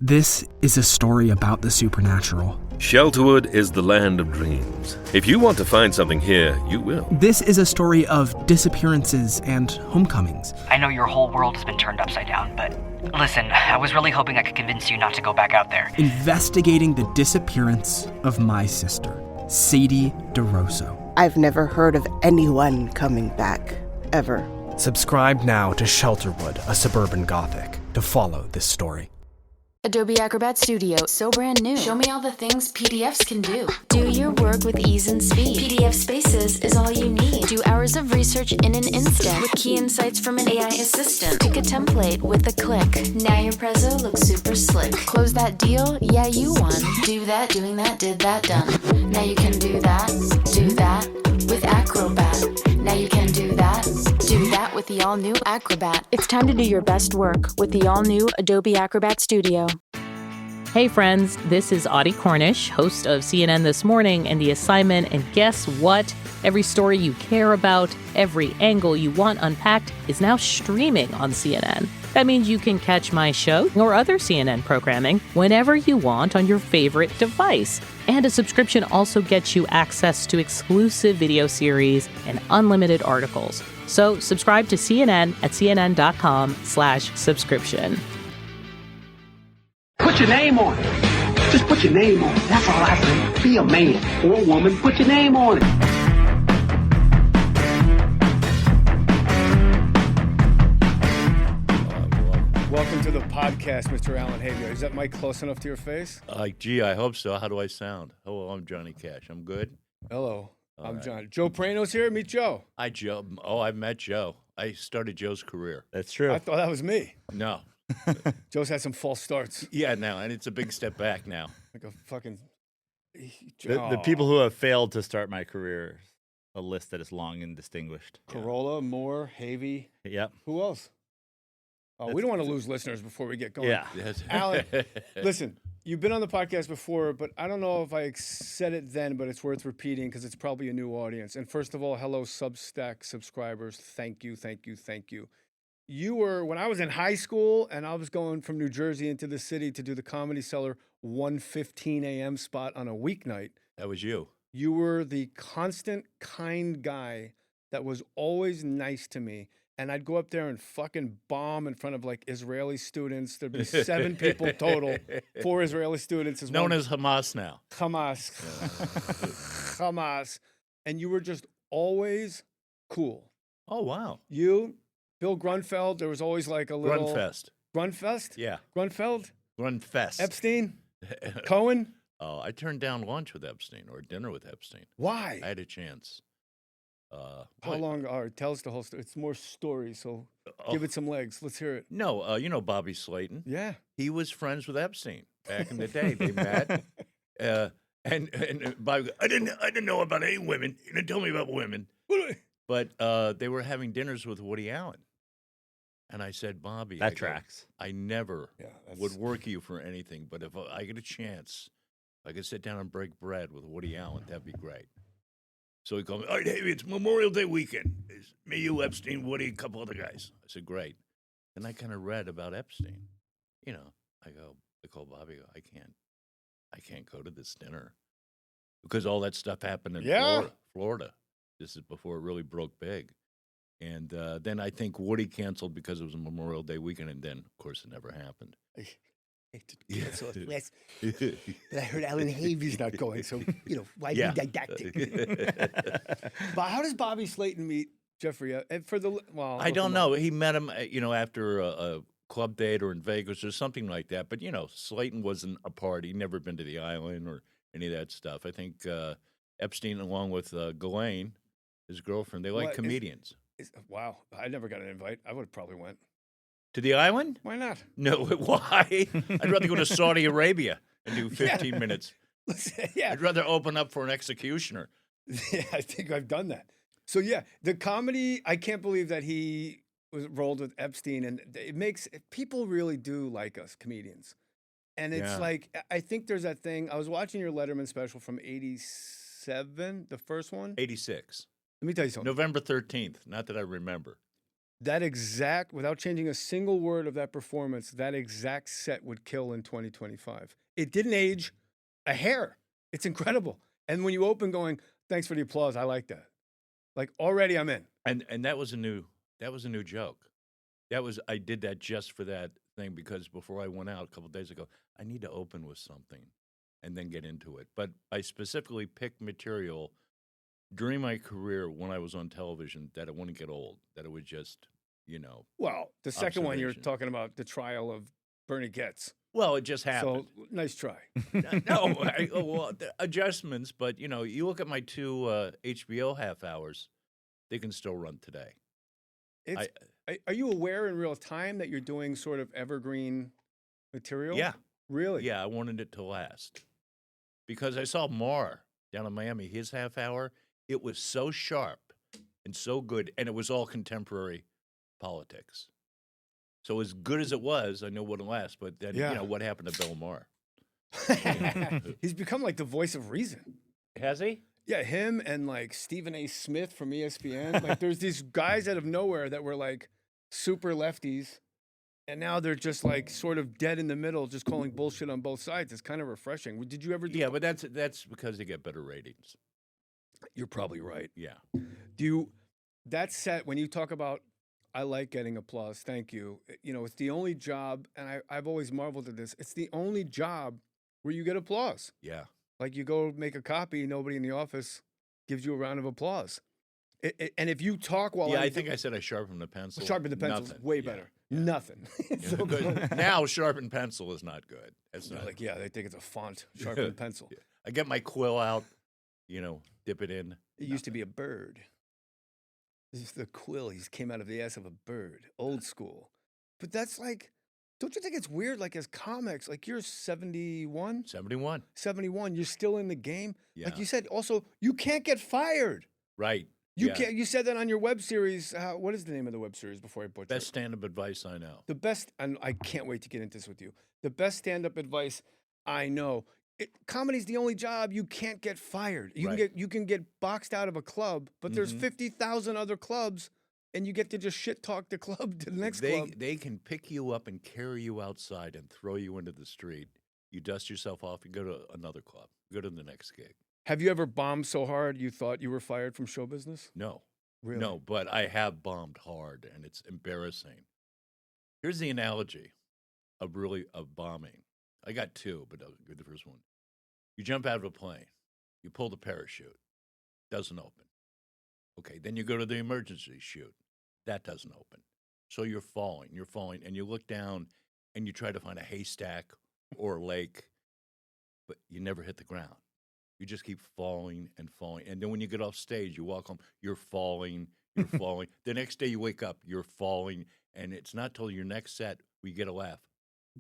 This is a story about the supernatural. Shelterwood is the land of dreams. If you want to find something here, you will. This is a story of disappearances and homecomings. I know your whole world has been turned upside down, but listen, I was really hoping I could convince you not to go back out there. Investigating the disappearance of my sister, Sadie DeRosso. I've never heard of anyone coming back, ever. Subscribe now to Shelterwood, a suburban gothic, to follow this story. Adobe Acrobat Studio, so brand new. Show me all the things PDFs can do. Do your work with ease and speed. PDF Spaces is all you need. Do hours of research in an instant with key insights from an AI assistant. Pick a template with a click. Now your prezzo looks super slick. Close that deal? Yeah, you won. Do that, doing that, did that, done. Now you can do that with Acrobat. Now you can do that with the all-new Acrobat. It's time to do your best work with the all-new Adobe Acrobat Studio. Hey friends, this is Audie Cornish, host of CNN This Morning and The Assignment, and guess what? Every story you care about, every angle you want unpacked is now streaming on CNN. That means you can catch my show or other CNN programming whenever you want on your favorite device. And a subscription also gets you access to exclusive video series and unlimited articles. So subscribe to CNN at cnn.com/subscription. Put your name on it. Just put your name on it. That's all I say. Be a man or a woman. Put your name on it. Welcome to the podcast, Mr. Allan Havey. Is that mic close enough to your face? Gee, I hope so. How do I sound? Hello, I'm Johnny Cash. I'm good. Hello, I'm right. John. Joe Prano's here. Meet Joe. Hi, Joe. Oh, I've met Joe. I started Joe's career. That's true. I thought that was me. No. Joe's had some false starts. Yeah, no, and it's a big step back now. Like a fucking... The people who have failed to start my career, a list that is long and distinguished. Corolla, Mohr, Havey. Yep. Who else? Oh, we don't want to lose listeners before we get going. Yeah. Allan, listen, you've been on the podcast before, but I don't know if I said it then, but it's worth repeating because it's probably a new audience. And first of all, hello, Substack subscribers. Thank you, thank you, thank you. You were, when I was in high school and I was going from New Jersey into the city to do the Comedy Cellar 1:15 a.m. spot on a weeknight. That was you. You were the constant, kind guy that was always nice to me. And I'd go up there and fucking bomb in front of like Israeli students. There'd be 7 people total, 4 Israeli students. Known as Hamas now. Hamas. Hamas. And you were just always cool. Oh, wow. You, Bill Grunfeld, there was always like a little... Grunfest. Grunfest? Yeah. Grunfeld? Grunfest. Epstein? Cohen? Oh, I turned down lunch with Epstein or dinner with Epstein. Why? I had a chance. How long? Tell us the whole story. It's more story, so give it some legs. Let's hear it. No, you know Bobby Slayton. Yeah. He was friends with Epstein back in the day. They met. And Bobby goes, I didn't know about any women. You didn't tell me about women. But they were having dinners with Woody Allen. And I said, Bobby, that tracks. I never would work you for anything, but if I get a chance, if I could sit down and break bread with Woody Allen, that'd be great. So he called me, all right, Havey, it's Memorial Day weekend. It's me, you, Epstein, Woody, a couple other guys. I said, great. And I kind of read about Epstein. You know, I call Bobby, I can't go to this dinner. Because all that stuff happened in Florida. This is before it really broke big. And then I think Woody canceled because it was a Memorial Day weekend, and then, of course, it never happened. Cancel it last. But I heard Allan Havey's not going, so, why be didactic? But how does Bobby Slayton meet Jeffrey? I don't know. He met him, after a club date or in Vegas or something like that. But, Slayton wasn't a part. He'd never been to the island or any of that stuff. I think Epstein, along with Ghislaine, his girlfriend, they like comedians. Wow. I never got an invite. I would have probably went. To the island? Why not? No, why? I'd rather go to Saudi Arabia and do 15 minutes. Yeah. I'd rather open up for an executioner. Yeah, I think I've done that. So, yeah, the comedy, I can't believe that he was rolled with Epstein. And it makes, people really do like us, comedians. And it's like, I think there's that thing. I was watching your Letterman special from 87, the first one. 86. Let me tell you something. November 13th. Not that I remember. that exact, without changing a single word of that performance, that exact set would kill in 2025. It didn't age a hair. It's incredible. And when you open going, thanks for the applause, I like that. Like already I'm in. And that was a new joke. I did that just for that thing because before I went out a couple of days ago, I need to open with something and then get into it. But I specifically picked material during my career when I was on television that it wouldn't get old, that it would just, Well, the second one, you're observation. talking about the trial of Bernie Getz. Well, it just happened. So nice try. No, the adjustments, but you look at my two HBO half hours, they can still run today. Are you aware in real time that you're doing sort of evergreen material? Yeah. Really? Yeah, I wanted it to last. Because I saw Mohr down in Miami, his half hour, it was so sharp and so good, and it was all contemporary politics. So as good as it was, I knew it wouldn't last, but then, what happened to Bill Maher? He's become like the voice of reason. Has he? Yeah, him and like Stephen A. Smith from ESPN. Like there's these guys out of nowhere that were like super lefties, and now they're just like sort of dead in the middle, just calling bullshit on both sides. It's kind of refreshing. Did you ever do? Yeah, but that's because they get better ratings. You're probably right. Yeah. That set, when you talk about, I like getting applause, thank you. It's the only job, and I've always marveled at this, it's the only job where you get applause. Yeah. Like you go make a copy, nobody in the office gives you a round of applause. And if you talk while I think I said I sharpened the pencil. Sharpen the pencil is way better. Nothing. So good. Now sharpened pencil is not good. It's They're not. like, they think it's a font, sharpened pencil. Yeah. I get my quill out, dip it in. It used to be a bird. This is the quill. He came out of the ass of a bird. Old school. But that's like, don't you think it's weird? Like as comics, like you're 71? 71. 71. You're still in the game. Yeah. Like you said, also, you can't get fired. Right. You can't. You said that on your web series. What is the name of the web series before I butcher Best it? stand-up advice I know. The best, and I can't wait to get into this with you. The best stand-up advice I know. Comedy's the only job you can't get fired. You can get boxed out of a club, but there's 50,000 other clubs, and you get to just shit talk the club to the next club. They can pick you up and carry you outside and throw you into the street. You dust yourself off, you go to another club, go to the next gig. Have you ever bombed so hard you thought you were fired from show business? No. Really? No, but I have bombed hard, and it's embarrassing. Here's the analogy of bombing. I got two, but I'll give the first one. You jump out of a plane. You pull the parachute. Doesn't open. Okay, then you go to the emergency chute. That doesn't open. So you're falling, and you look down, and you try to find a haystack or a lake, but you never hit the ground. You just keep falling and falling. And then when you get off stage, you walk home, you're falling. The next day you wake up, you're falling. And it's not till your next set where you get a laugh,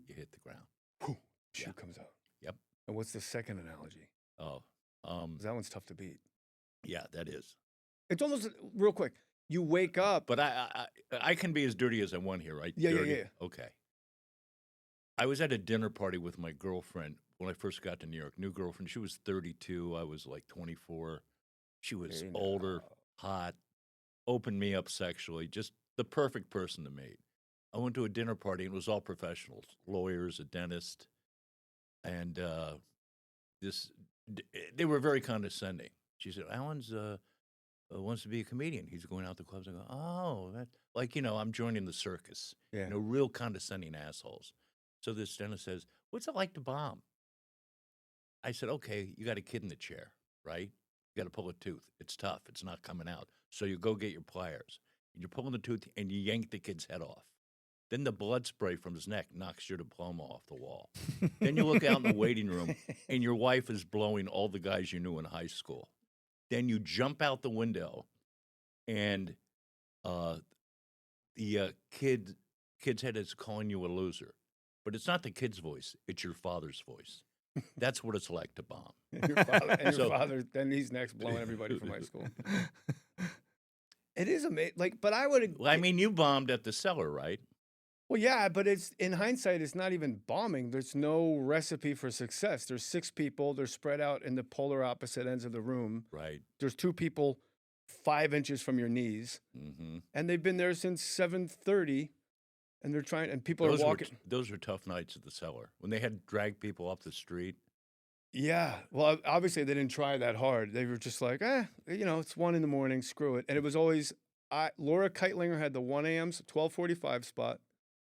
you hit the ground. Whew, shoe comes out. Yep. And what's the second analogy? Oh. 'Cause that one's tough to beat. Yeah, that is. It's almost, real quick, you wake up. But I can be as dirty as I want here, right? Yeah, dirty? yeah. Okay. I was at a dinner party with my girlfriend when I first got to New York. New girlfriend. She was 32. I was like 24. She was older, hot, opened me up sexually. Just the perfect person to meet. I went to a dinner party, and it was all professionals, lawyers, a dentist. And they were very condescending. She said, Allan's wants to be a comedian. He's going out to clubs. I go, oh, that, like, I'm joining the circus. Yeah. Real condescending assholes. So this dentist says, what's it like to bomb? I said, okay, you got a kid in the chair, right? You got to pull a tooth. It's tough. It's not coming out. So you go get your pliers. You're pulling the tooth, and you yank the kid's head off. Then the blood spray from his neck knocks your diploma off the wall. Then you look out in the waiting room, and your wife is blowing all the guys you knew in high school. Then you jump out the window, and the kid's head is calling you a loser. But it's not the kid's voice. It's your father's voice. That's what it's like to bomb. Your father, then he's next blowing everybody from high school. It is amazing. But I would. Well, I mean, you bombed at the Cellar, right? Well, yeah, but it's in hindsight, it's not even bombing. There's no recipe for success. There's 6 people. They're spread out in the polar opposite ends of the room. Right. There's 2 people 5 inches from your knees, and they've been there since 7:30, and they're trying. And people are walking. Those were tough nights at the Cellar when they had to drag people up the street. Yeah, well, obviously they didn't try that hard. They were just like, it's 1 a.m, screw it. And it was always Laura Keitlinger had the 1 a.m. 12:45 spot.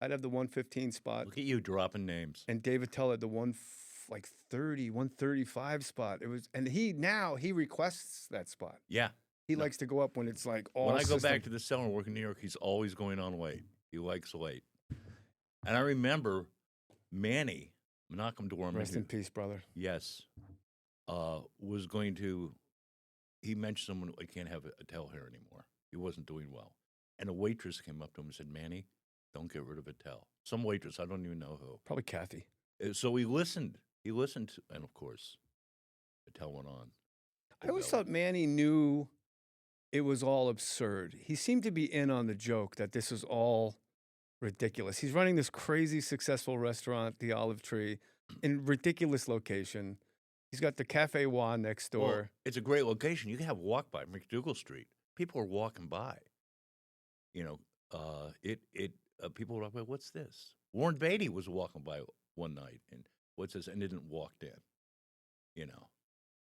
I'd have the 1:15 spot. Look at you dropping names. And David Tell had the 1:35 spot. It was, and he requests that spot. Yeah. He likes to go up when it's like all. When I go back to the Cellar and work in New York, he's always going on late. He likes late. And I remember Manny, Malcolm Dorman. Rest in peace, brother. Yes. Was going to, he mentioned someone, I can't have Attell here anymore. He wasn't doing well. And a waitress came up to him and said, Manny, don't get rid of Attell. Some waitress, I don't even know who. Probably Kathy. So he listened. He listened, and of course, Attell went on. I always thought Manny knew it was all absurd. He seemed to be in on the joke that this was all ridiculous. He's running this crazy successful restaurant, the Olive Tree, in ridiculous location. He's got the Cafe Wa next door. Well, it's a great location. You can have a walk by McDougal Street. People are walking by. People were like, what's this? Warren Beatty was walking by one night, and what's this? And didn't walk in.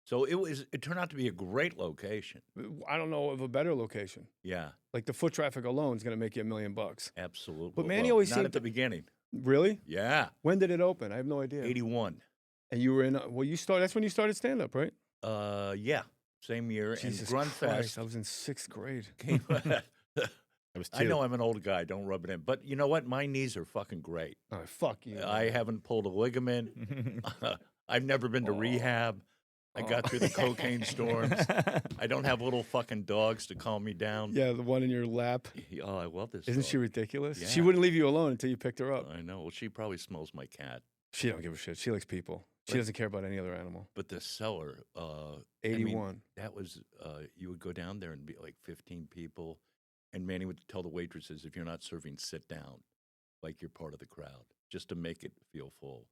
So it turned out to be a great location. I don't know of a better location. Yeah. Like the foot traffic alone is going to make you $1 million. Absolutely. But Manny always not seemed at the beginning. Really? Yeah. When did it open? I have no idea. 81. And you were in, that's when you started stand-up, right? Yeah. Same year. Jesus and Grunfest. Christ, I was in 6th grade. I know I'm an old guy. Don't rub it in. But you know what? My knees are fucking great. Oh, fuck you. I haven't pulled a ligament. I've never been to rehab. I got through the cocaine storms. I don't have little fucking dogs to calm me down. Yeah, the one in your lap. Oh, I love this. Isn't dog. she ridiculous? Yeah. She wouldn't leave you alone until you picked her up. I know. Well, she probably smells my cat. She don't give a shit. She likes people. She doesn't care about any other animal. But the Cellar, 81. That was, you would go down there and be like 15 people. And Manny would tell the waitresses, if you're not serving, sit down, like you're part of the crowd, just to make it feel full.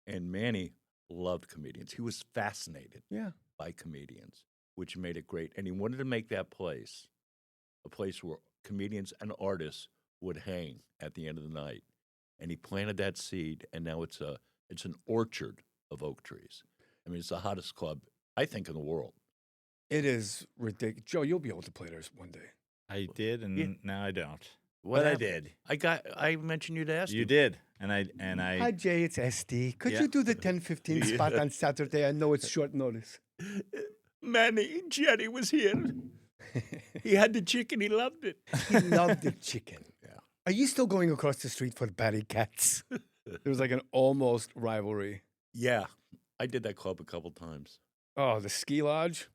And Manny loved comedians. He was fascinated by comedians, which made it great. And he wanted to make that place a place where comedians and artists would hang at the end of the night. And he planted that seed, and now it's an orchard of oak trees. I mean, it's the hottest club, I think, in the world. It is ridiculous. Joe, you'll be able to play there one day. I did, and now I don't. But I did. I mentioned you to ask you. Did, and I. Hi, Jay. It's SD. Could you do the 10:15 spot on Saturday? I know it's short notice. Manny, Jerry was here. He had the chicken. He loved it. He loved the chicken. Yeah. Are you still going across the street for Barry Cats? There was like an almost rivalry. Yeah, I did that club a couple times. Oh, the Ski Lodge.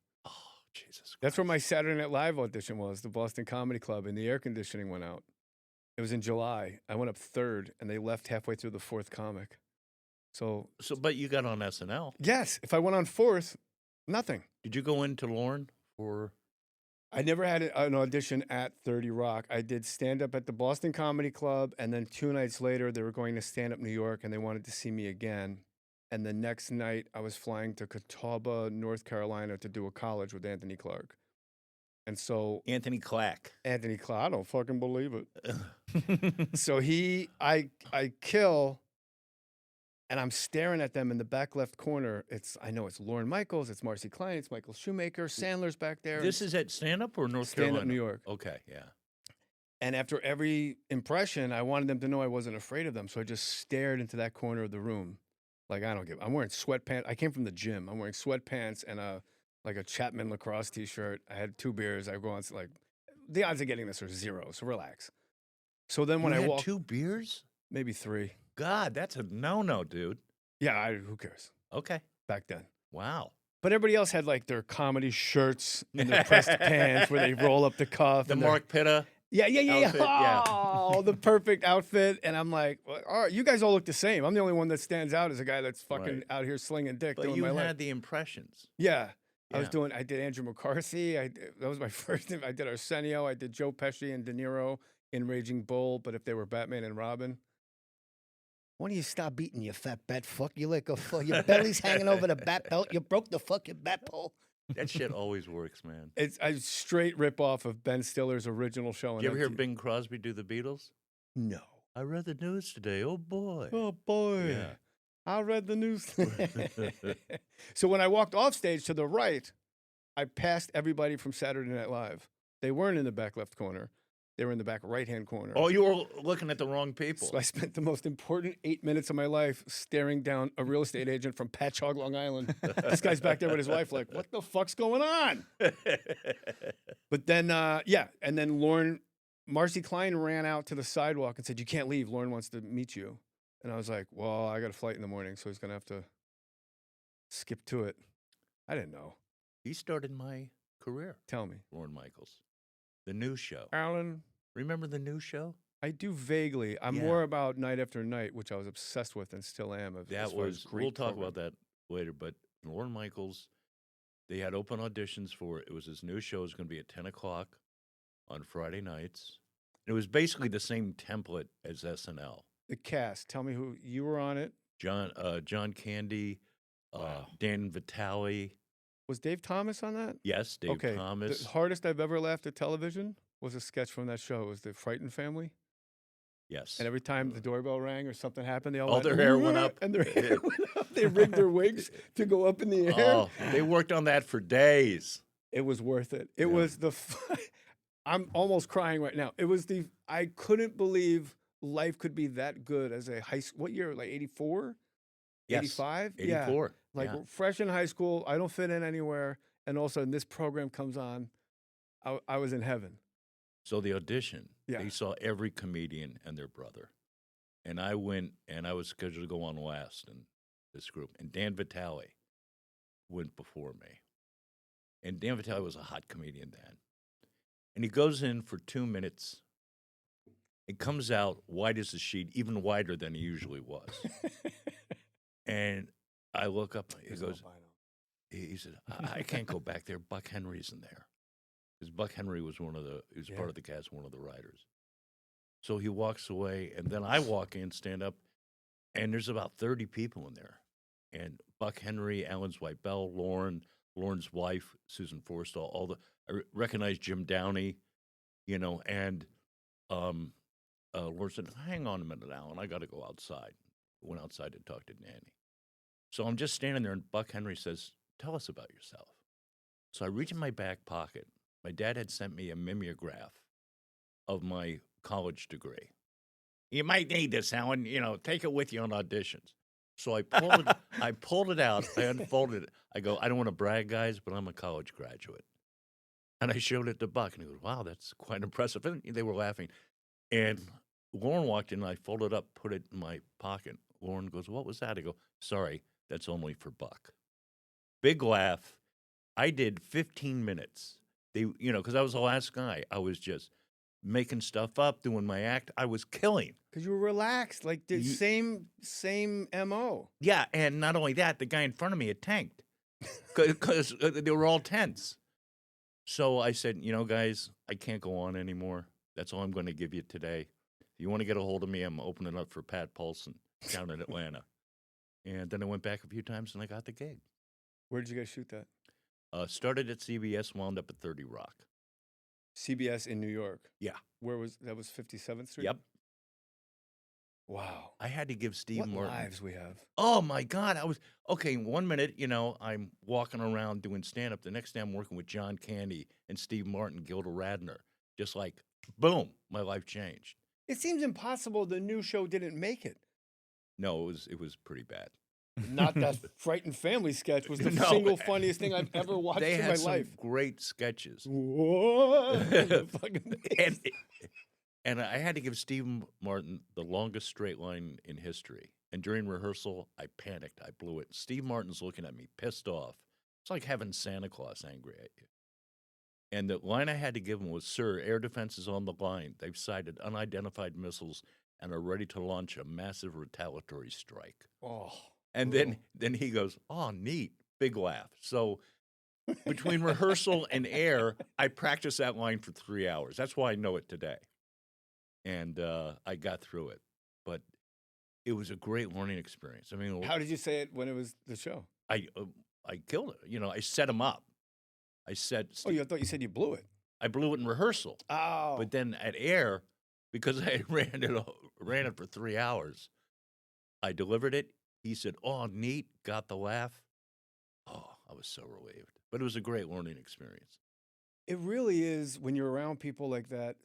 Jesus Christ. That's where my Saturday Night Live audition was, the Boston Comedy Club, and the air conditioning went out. It was in July. I went up 3rd, and they left halfway through the 4th comic. So, but you got on SNL. Yes. If I went on 4th, nothing. Did you go into Lorne for? I never had an audition at 30 Rock. I did stand-up at the Boston Comedy Club, and then 2 nights later, they were going to Stand Up New York, and they wanted to see me again. And the next night, I was flying to Catawba, North Carolina, to do a college with Anthony Clark. And so Anthony Clark. I don't fucking believe it. So I kill, and I'm staring at them in the back left corner. I know it's Lorne Michaels, it's Marcy Klein, it's Michael Shoemaker, Sandler's back there. This is at Stand Up or North Carolina? Stand Up New York. Okay, yeah. And after every impression, I wanted them to know I wasn't afraid of them. So I just stared into that corner of the room. Like, I'm wearing sweatpants. I came from the gym. I'm wearing sweatpants and a Chapman lacrosse t-shirt. I had 2 beers. I go on, the odds of getting this are 0, so relax. So then when I walk, 2 beers? Maybe 3. God, that's a no-no, dude. Yeah, who cares? Okay. Back then. Wow. But everybody else had like their comedy shirts and their pressed pants where they roll up the cuff. The Mark Pitta. Yeah. Outfit, Oh, the perfect outfit. And I'm like, well, all right, you guys all look the same. I'm the only one that stands out as a guy that's fucking out here slinging dick. But doing you my had life. the impressions. Yeah. I did Andrew McCarthy. That was my first. I did Arsenio. I did Joe Pesci and De Niro in Raging Bull, but if they were Batman and Robin. When do you stop beating, you fat bat fuck? You like your belly's hanging over the bat belt. You broke the fucking bat pole. That shit always works, man. It's a straight rip off of Ben Stiller's original show. Did you ever hear Bing Crosby do the Beatles? No. I read the news today. Oh boy. Oh boy. Yeah. I read the news. So when I walked off stage to the right, I passed everybody from Saturday Night Live. They weren't in the back left corner. They were in the back right-hand corner. Oh, you were looking at the wrong people. So I spent the most important 8 minutes of my life staring down a real estate agent from Patchogue, Long Island. This guy's back there with his wife like, what the fuck's going on? But then, and then Marcy Klein ran out to the sidewalk and said, you can't leave. Lauren wants to meet you. And I was like, well, I got a flight in the morning, so he's going to have to skip to it. I didn't know. He started my career. Tell me. Lorne Michaels. The news show. Alan. Remember the news show? I do vaguely. I'm more about Night After Night, which I was obsessed with and still am. We'll talk about that later, but Lorne Michaels, they had open auditions for it. It was his new show. It was going to be at 10 o'clock on Friday nights. It was basically the same template as SNL. The cast. Tell me who you were on it. John Candy, Dan Vitale. Was Dave Thomas on that? Yes, Dave Thomas. The hardest I've ever laughed at television was a sketch from that show. It was the Frightened Family. Yes. And every time the doorbell rang or something happened, they all their hair went up. And their hair went up. They rigged their wigs to go up in the air. Oh, they worked on that for days. It was worth it. It was I'm almost crying right now. It was I couldn't believe life could be that good as a high school. What year? Like 84? Yes. 85? 84. Like fresh in high school, I don't fit in anywhere. And all of a sudden this program comes on. I was in heaven. So the audition, they saw every comedian and their brother. And I went, and I was scheduled to go on last in this group. And Dan Vitale went before me. And Dan Vitale was a hot comedian then. And he goes in for 2 minutes. It comes out white as a sheet, even whiter than he usually was. And I look up, he goes, he said, I can't go back there. Buck Henry's in there. Because Buck Henry was part of the cast, one of the writers. So he walks away, and then I walk in, stand up, and there's about 30 people in there. And Buck Henry, Alan's wife, Belle, Lauren's wife, Susan Forstall, I recognize Jim Downey, and Lauren said, hang on a minute, Alan, I got to go outside. Went outside to talk to Nanny. So I'm just standing there, and Buck Henry says, tell us about yourself. So I reach in my back pocket. My dad had sent me a mimeograph of my college degree. You might need this, Alan. Take it with you on auditions. So I pulled it out. I unfolded it. I go, I don't want to brag, guys, but I'm a college graduate. And I showed it to Buck, and he goes, wow, that's quite impressive. And they were laughing. And Lauren walked in, and I folded up, put it in my pocket. Lauren goes, what was that? I go, sorry, that's only for Buck. Big laugh. I did 15 minutes. Because I was the last guy. I was just making stuff up, doing my act. I was killing. Because you were relaxed, like the same MO. Yeah, and not only that, the guy in front of me had tanked. Because they were all tense. So I said, guys, I can't go on anymore. That's all I'm going to give you today. If you want to get a hold of me, I'm opening up for Pat Paulson down in Atlanta. And then I went back a few times, and I got the gig. Where did you guys shoot that? Started at CBS, wound up at 30 Rock. CBS in New York? Yeah. Where was that? Was 57th Street? Yep. Wow. I had to give Steve Martin. What lives we have. Oh, my God. 1 minute, I'm walking around doing stand-up. The next day I'm working with John Candy and Steve Martin, Gilda Radner. Just like, boom, my life changed. It seems impossible the new show didn't make it. No, it was pretty bad. Not that Frightened Family sketch was the single funniest thing I've ever watched in my life. They had some great sketches. And I had to give Steve Martin the longest straight line in history. And during rehearsal, I panicked. I blew it. Steve Martin's looking at me, pissed off. It's like having Santa Claus angry at you. And the line I had to give him was, sir, air defense is on the line. They've sighted unidentified missiles and are ready to launch a massive retaliatory strike. Oh. And then he goes, oh, neat, big laugh. So between rehearsal and air, I practiced that line for 3 hours. That's why I know it today. And I got through it. But it was a great learning experience. I mean, how did you say it when it was the show? I killed it. I set him up. I said, Oh, I thought you said you blew it. I blew it in rehearsal. Oh. But then at air, because I ran it for 3 hours, I delivered it. He said, "Oh, neat, got the laugh." Oh, I was so relieved. But it was a great learning experience. It really is when you're around people like that.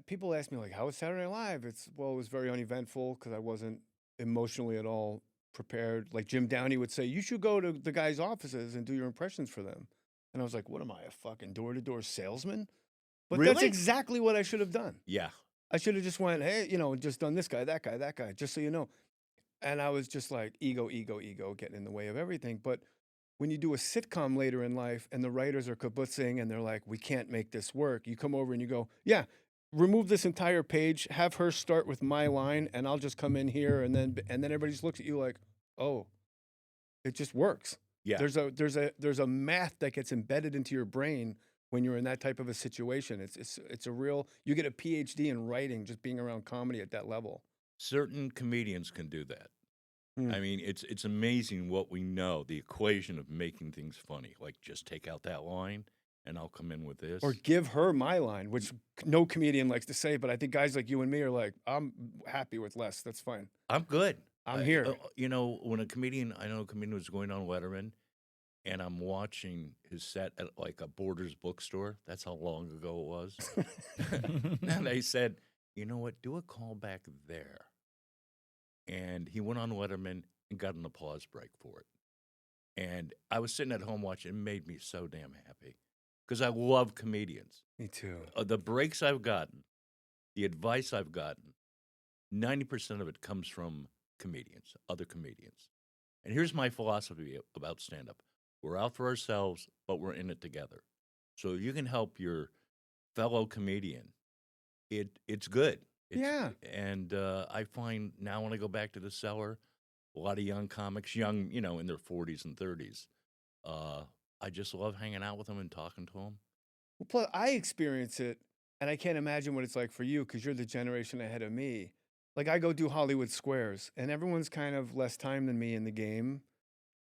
People ask me, like, how was Saturday Night Live? It was very uneventful because I wasn't emotionally at all prepared. Like Jim Downey would say, you should go to the guys' offices and do your impressions for them. And I was like, what am I, a fucking door-to-door salesman? But that's Really? exactly what I should have done. Yeah. I should have just went, hey, just done this guy, that guy, that guy, just so you know. And I was just like, ego, getting in the way of everything. But when you do a sitcom later in life and the writers are kibutzing and they're like, we can't make this work, you come over and you go, yeah, remove this entire page, have her start with my line, and I'll just come in here, and then everybody just looks at you like, oh, it just works. Yeah. There's a math that gets embedded into your brain when you're in that type of a situation. It's a real, you get a PhD in writing just being around comedy at that level. Certain comedians can do that. I mean, it's amazing what we know, the equation of making things funny. Like, just take out that line, and I'll come in with this. Or give her my line, which no comedian likes to say, but I think guys like you and me are like, I'm happy with less. That's fine. I'm good. I'm here. When I know a comedian was going on Letterman, and I'm watching his set at like a Borders bookstore. That's how long ago it was. And they said, you know what, do a callback there. And he went on Letterman and got an applause break for it. And I was sitting at home watching. It made me so damn happy because I love comedians. Me too. The breaks I've gotten, the advice I've gotten, 90% of it comes from comedians, other comedians. And here's my philosophy about stand-up. We're out for ourselves, but we're in it together. So if you can help your fellow comedian, it's good. Yeah. And I find now when I go back to the cellar, a lot of young comics, in their 40s and 30s, I just love hanging out with them and talking to them. Well, plus, I experience it, and I can't imagine what it's like for you because you're the generation ahead of me. Like, I go do Hollywood Squares, and everyone's kind of less time than me in the game.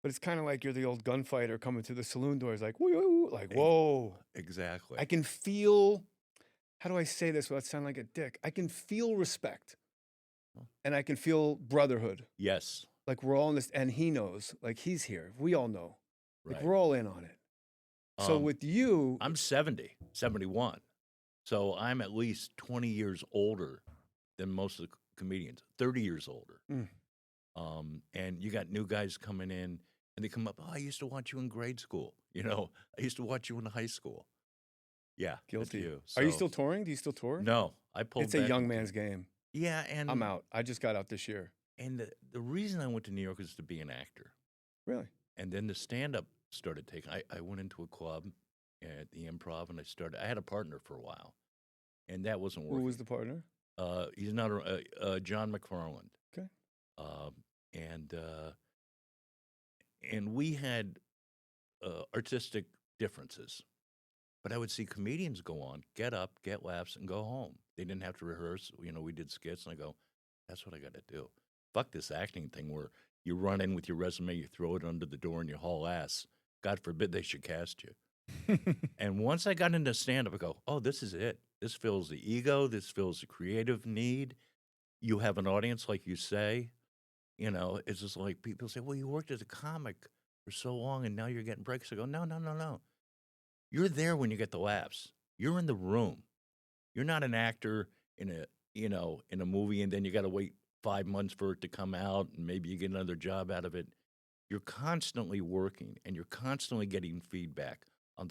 But it's kind of like you're the old gunfighter coming through the saloon doors, like, whoa, like, whoa. Exactly. I can feel, how do I say this without sounding like a dick? I can feel respect, and I can feel brotherhood. Yes. Like, we're all in this, and he knows, like, he's here. We all know. Like, Right. we're all in on it. So with you, I'm 71. So I'm at least 20 years older than most of the comedians, 30 years older. And you got new guys coming in, and they come up, oh, I used to watch you in grade school. I used to watch you in high school. Yeah, guilty. You. Are you So- still touring? Do you still tour? No, I pulled It's a back young from- man's game. Yeah, and I'm out. I just got out this year. And the reason I went to New York is to be an actor. Really? And then the stand-up started taking. I went into a club at the Improv, and I had a partner for a while, and that wasn't working. Who was the partner? He's not John McFarland. Okay. And we had artistic differences, but I would see comedians go on, get up, get laughs, and go home. They didn't have to rehearse. We did skits, and I go, that's what I got to do. Fuck this acting thing where you run in with your resume, you throw it under the door, and you haul ass. God forbid they should cast you. And once I got into stand-up, I go, oh, this is it. This fills the ego. This fills the creative need. You have an audience, like you say. It's just like people say, well, you worked as a comic for so long, and now you're getting breaks. I go, no. You're there when you get the laughs. You're in the room. You're not an actor in a movie, and then you got to wait 5 months for it to come out, and maybe you get another job out of it. You're constantly working, and you're constantly getting feedback on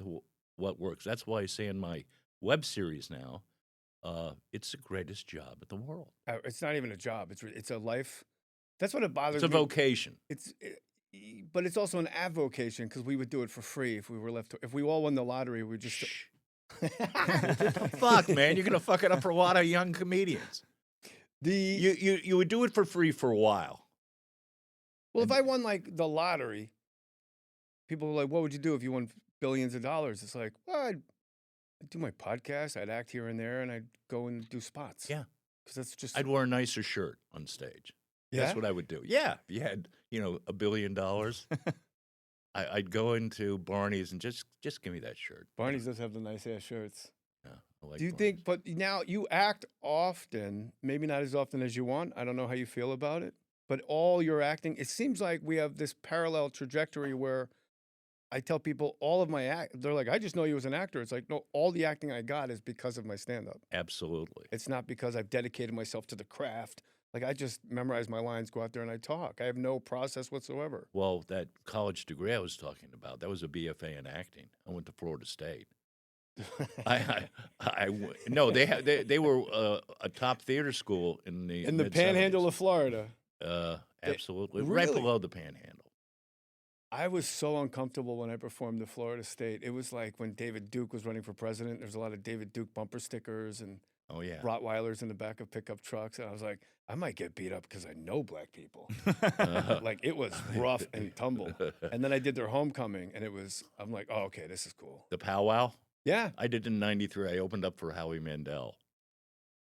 what works. That's why I say in my web series now, it's the greatest job in the world. It's not even a job. It's a life. That's what it bothers It's me. a vocation. But it's also an avocation because we would do it for free if we were left. If we all won the lottery, we'd just. Fuck, man, you're gonna fuck it up for a lot of young comedians. You would do it for free for a while. Well, if I won like the lottery, people were like, "What would you do if you won billions of dollars?" It's like, well, I'd do my podcast, I'd act here and there, and I'd go and do spots. Yeah, because that's just. I'd wear a nicer shirt on stage. Yeah? That's what I would do. Yeah, if you had $1 billion. I'd go into Barney's and just give me that shirt. Barney's does have the nice ass shirts. Yeah, I like Do you Barney's. think? But now you act often, maybe not as often as you want. I don't know how you feel about it, but all your acting. It seems like we have this parallel trajectory where I tell people all of my act. They're like, I just know you as an actor. It's like, no, all the acting I got is because of my stand-up. Absolutely. It's not because I've dedicated myself to the craft. Like I just memorize my lines, go out there and I talk. I have no process whatsoever. Well, that college degree I was talking about, that was a BFA in acting. I went to Florida State. No, they were a top theater school in the In the Panhandle of Florida. Absolutely, Really? right below the Panhandle. I was so uncomfortable when I performed at Florida State. It was like when David Duke was running for president. There's a lot of David Duke bumper stickers and Oh yeah, Rottweilers in the back of pickup trucks. And I was like, I might get beat up because I know black people. Like it was rough and tumble. And then I did their homecoming and I'm like, oh, okay, this is cool. The powwow. Yeah. I did in '93. I opened up for Howie Mandel,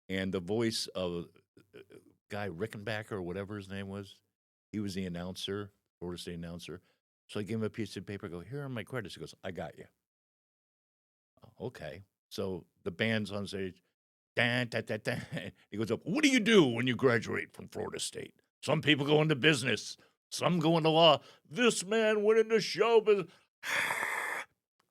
and the voice of guy Rickenbacker or whatever his name was, he was the announcer, Florida State announcer. So I gave him a piece of paper. I go, here are my credits. He goes, I got you. Okay. So the band's on stage. Dan, da, da, da. He goes up, what do you do when you graduate from Florida State? Some people go into business. Some go into law. This man went into show business.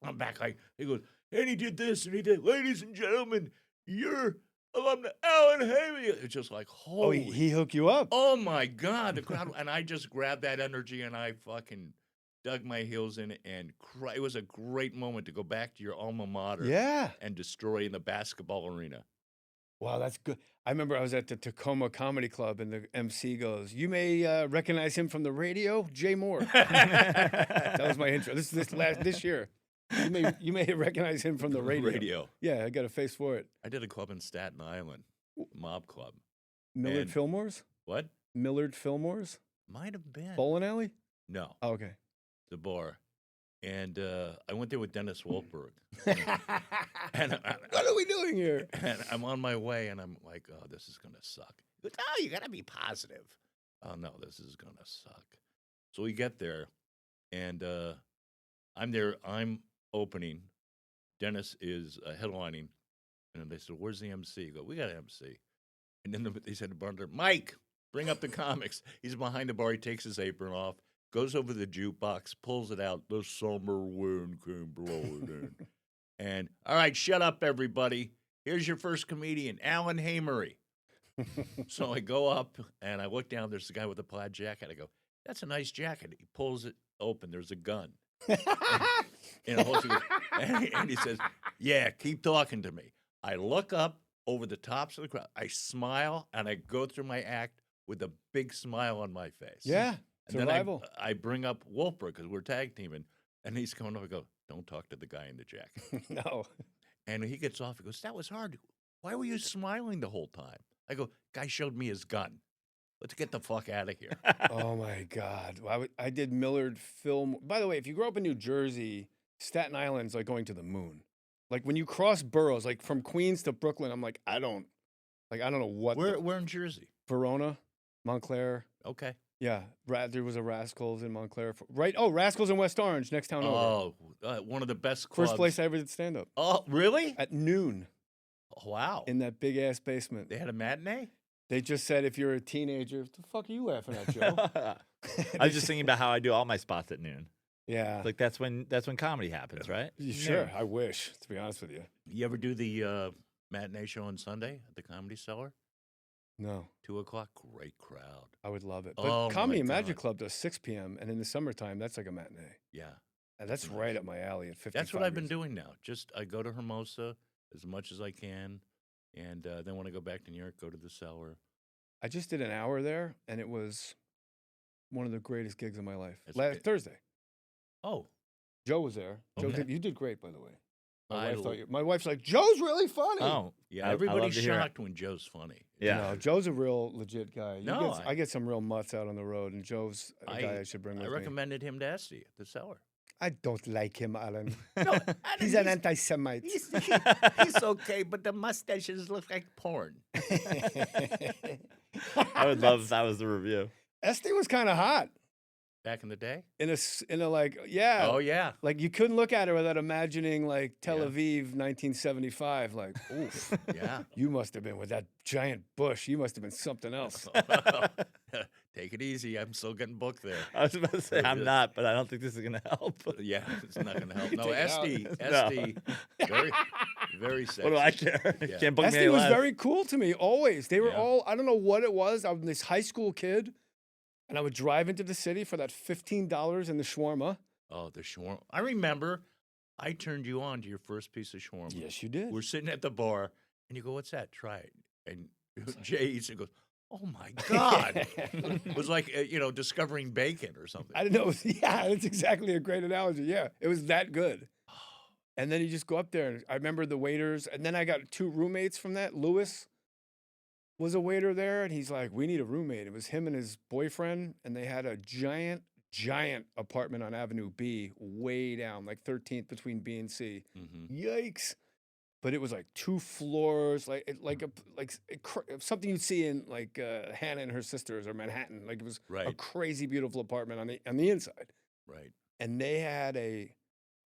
I'm back like, he goes, and he did this, and he did, ladies and gentlemen, you're alumni Allan Havey. It's just like, holy. Oh, he hooked you up. Oh, my God. The crowd, and I just grabbed that energy, and I fucking dug my heels in it, and it was a great moment to go back to your alma mater and destroy in the basketball arena. Wow, that's good. I remember I was at the Tacoma Comedy Club, and the MC goes, you may recognize him from the radio, Jay Mohr. That was my intro. This year. You may recognize him from the radio. Yeah, I got a face for it. I did a club in Staten Island, mob club. Millard Fillmore's? What? Millard Fillmore's? Might have been. Bowling alley? No. Oh, okay. The bar. And I went there with Dennis Wolfberg. And what are we doing here? And I'm on my way, and I'm like, oh, this is going to suck. He goes, oh, you got to be positive. Oh, no, this is going to suck. So we get there, and I'm there. I'm opening. Dennis is headlining. And they said, where's the MC? I go, we got an MC. And then they said to Barner, Mike, bring up the comics. He's behind the bar. He takes his apron off, goes over to the jukebox, pulls it out. The summer wind came blowing in. And, all right, shut up, everybody. Here's your first comedian, Allan Havey. So I go up, and I look down. There's a guy with a plaid jacket. I go, that's a nice jacket. He pulls it open. There's a gun. And he says, yeah, keep talking to me. I look up over the tops of the crowd. I smile, and I go through my act with a big smile on my face. Yeah, and survival. Then I bring up Wolfberg because we're tag teaming, and he's coming over. I go, don't talk to the guy in the jacket. No. And he gets off. He goes, that was hard. Why were you smiling the whole time? I go, guy showed me his gun. Let's get the fuck out of here. Oh, my God. I did Millard Film. By the way, if you grow up in New Jersey, Staten Island's like going to the moon. Like when you cross boroughs, like from Queens to Brooklyn, I'm like, I don't know what. Where in Jersey? Verona, Montclair. Okay. Yeah. There was a Rascals in Montclair. Right. Oh, Rascals in West Orange, next town over. Oh, one of the best clubs. First place I ever did stand up. Oh, really? At noon. Oh, wow. In that big ass basement. They had a matinee? They just said if you're a teenager, what the fuck are you laughing at, Joe? I was just thinking about how I do all my spots at noon. Yeah. Like that's when comedy happens, right? Sure. Yeah. I wish, to be honest with you. You ever do the matinee show on Sunday at the Comedy Cellar? No. 2:00, great crowd. I would love it. But Comedy and Magic Club does 6 p.m. and in the summertime, that's like a matinee. Yeah. And that's right up my alley at 55. That's what I've been doing now. Just I go to Hermosa as much as I can, and then when I go back to New York, go to the Cellar. I just did an hour there, and it was one of the greatest gigs of my life. Thursday. Oh. Joe was there. Okay. Joe you did great, by the way. My wife's like, Joe's really funny. Oh, yeah. Everybody's shocked when Joe's funny. Yeah. No, Joe's a real legit guy. I get some real mutts out on the road, and Joe's a guy I should bring with me. I recommended him to Esty at the Cellar. I don't like him, Alan. No, he's an anti-Semite. He's okay, but the mustaches look like porn. I would love if that was the review. Esty was kind of hot. Back in the day? in a like, yeah. Oh, yeah. Like you couldn't look at her without imagining like Tel Yeah. Aviv, 1975. Like, oof, Yeah. you must have been with that giant bush. You must have been something else. Take it easy. I'm still getting booked there. I was about to say I'm not, but I don't think this is gonna help. Yeah, it's not going to help. No, Take it out. Esty, very, very sexy. What do I care? Yeah. Can't book me Esty any was less. very cool to me always. They were Yeah. all, I don't know what it was. I was this high school kid, and I would drive into the city for that $15 in the shawarma. Oh, the shawarma. I remember I turned you on to your first piece of shawarma. Yes, you did. We're sitting at the bar, and you go, "What's that? Try it." And Jay eats it and goes, "Oh, my God." It was like, discovering bacon or something. I didn't know. Yeah, that's exactly a great analogy. Yeah, it was that good. And then you just go up there, and I remember the waiters. And then I got 2 roommates from that. Lewis was a waiter there, and he's like, "We need a roommate." It was him and his boyfriend, and they had a giant apartment on Avenue B, way down, like 13th between B and C. Mm-hmm. Yikes! But it was like 2 floors, something you'd see in like Hannah and Her Sisters or Manhattan. Like it was a Right. crazy beautiful apartment on the inside. Right. And they had a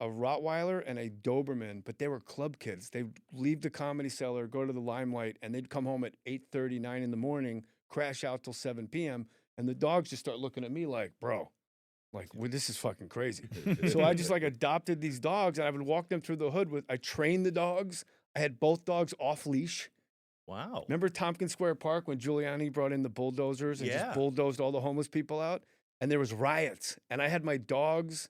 Rottweiler and a Doberman, but they were club kids. They'd leave the Comedy Cellar, go to the Limelight, and they'd come home at 8:30, 9 in the morning, crash out till 7 p.m. And the dogs just start looking at me like, bro, like, well, this is fucking crazy. So I just like adopted these dogs, and I would walk them through the hood I trained the dogs. I had both dogs off leash. Wow. Remember Tompkins Square Park when Giuliani brought in the bulldozers and Yeah. just bulldozed all the homeless people out? And there was riots, and I had my dogs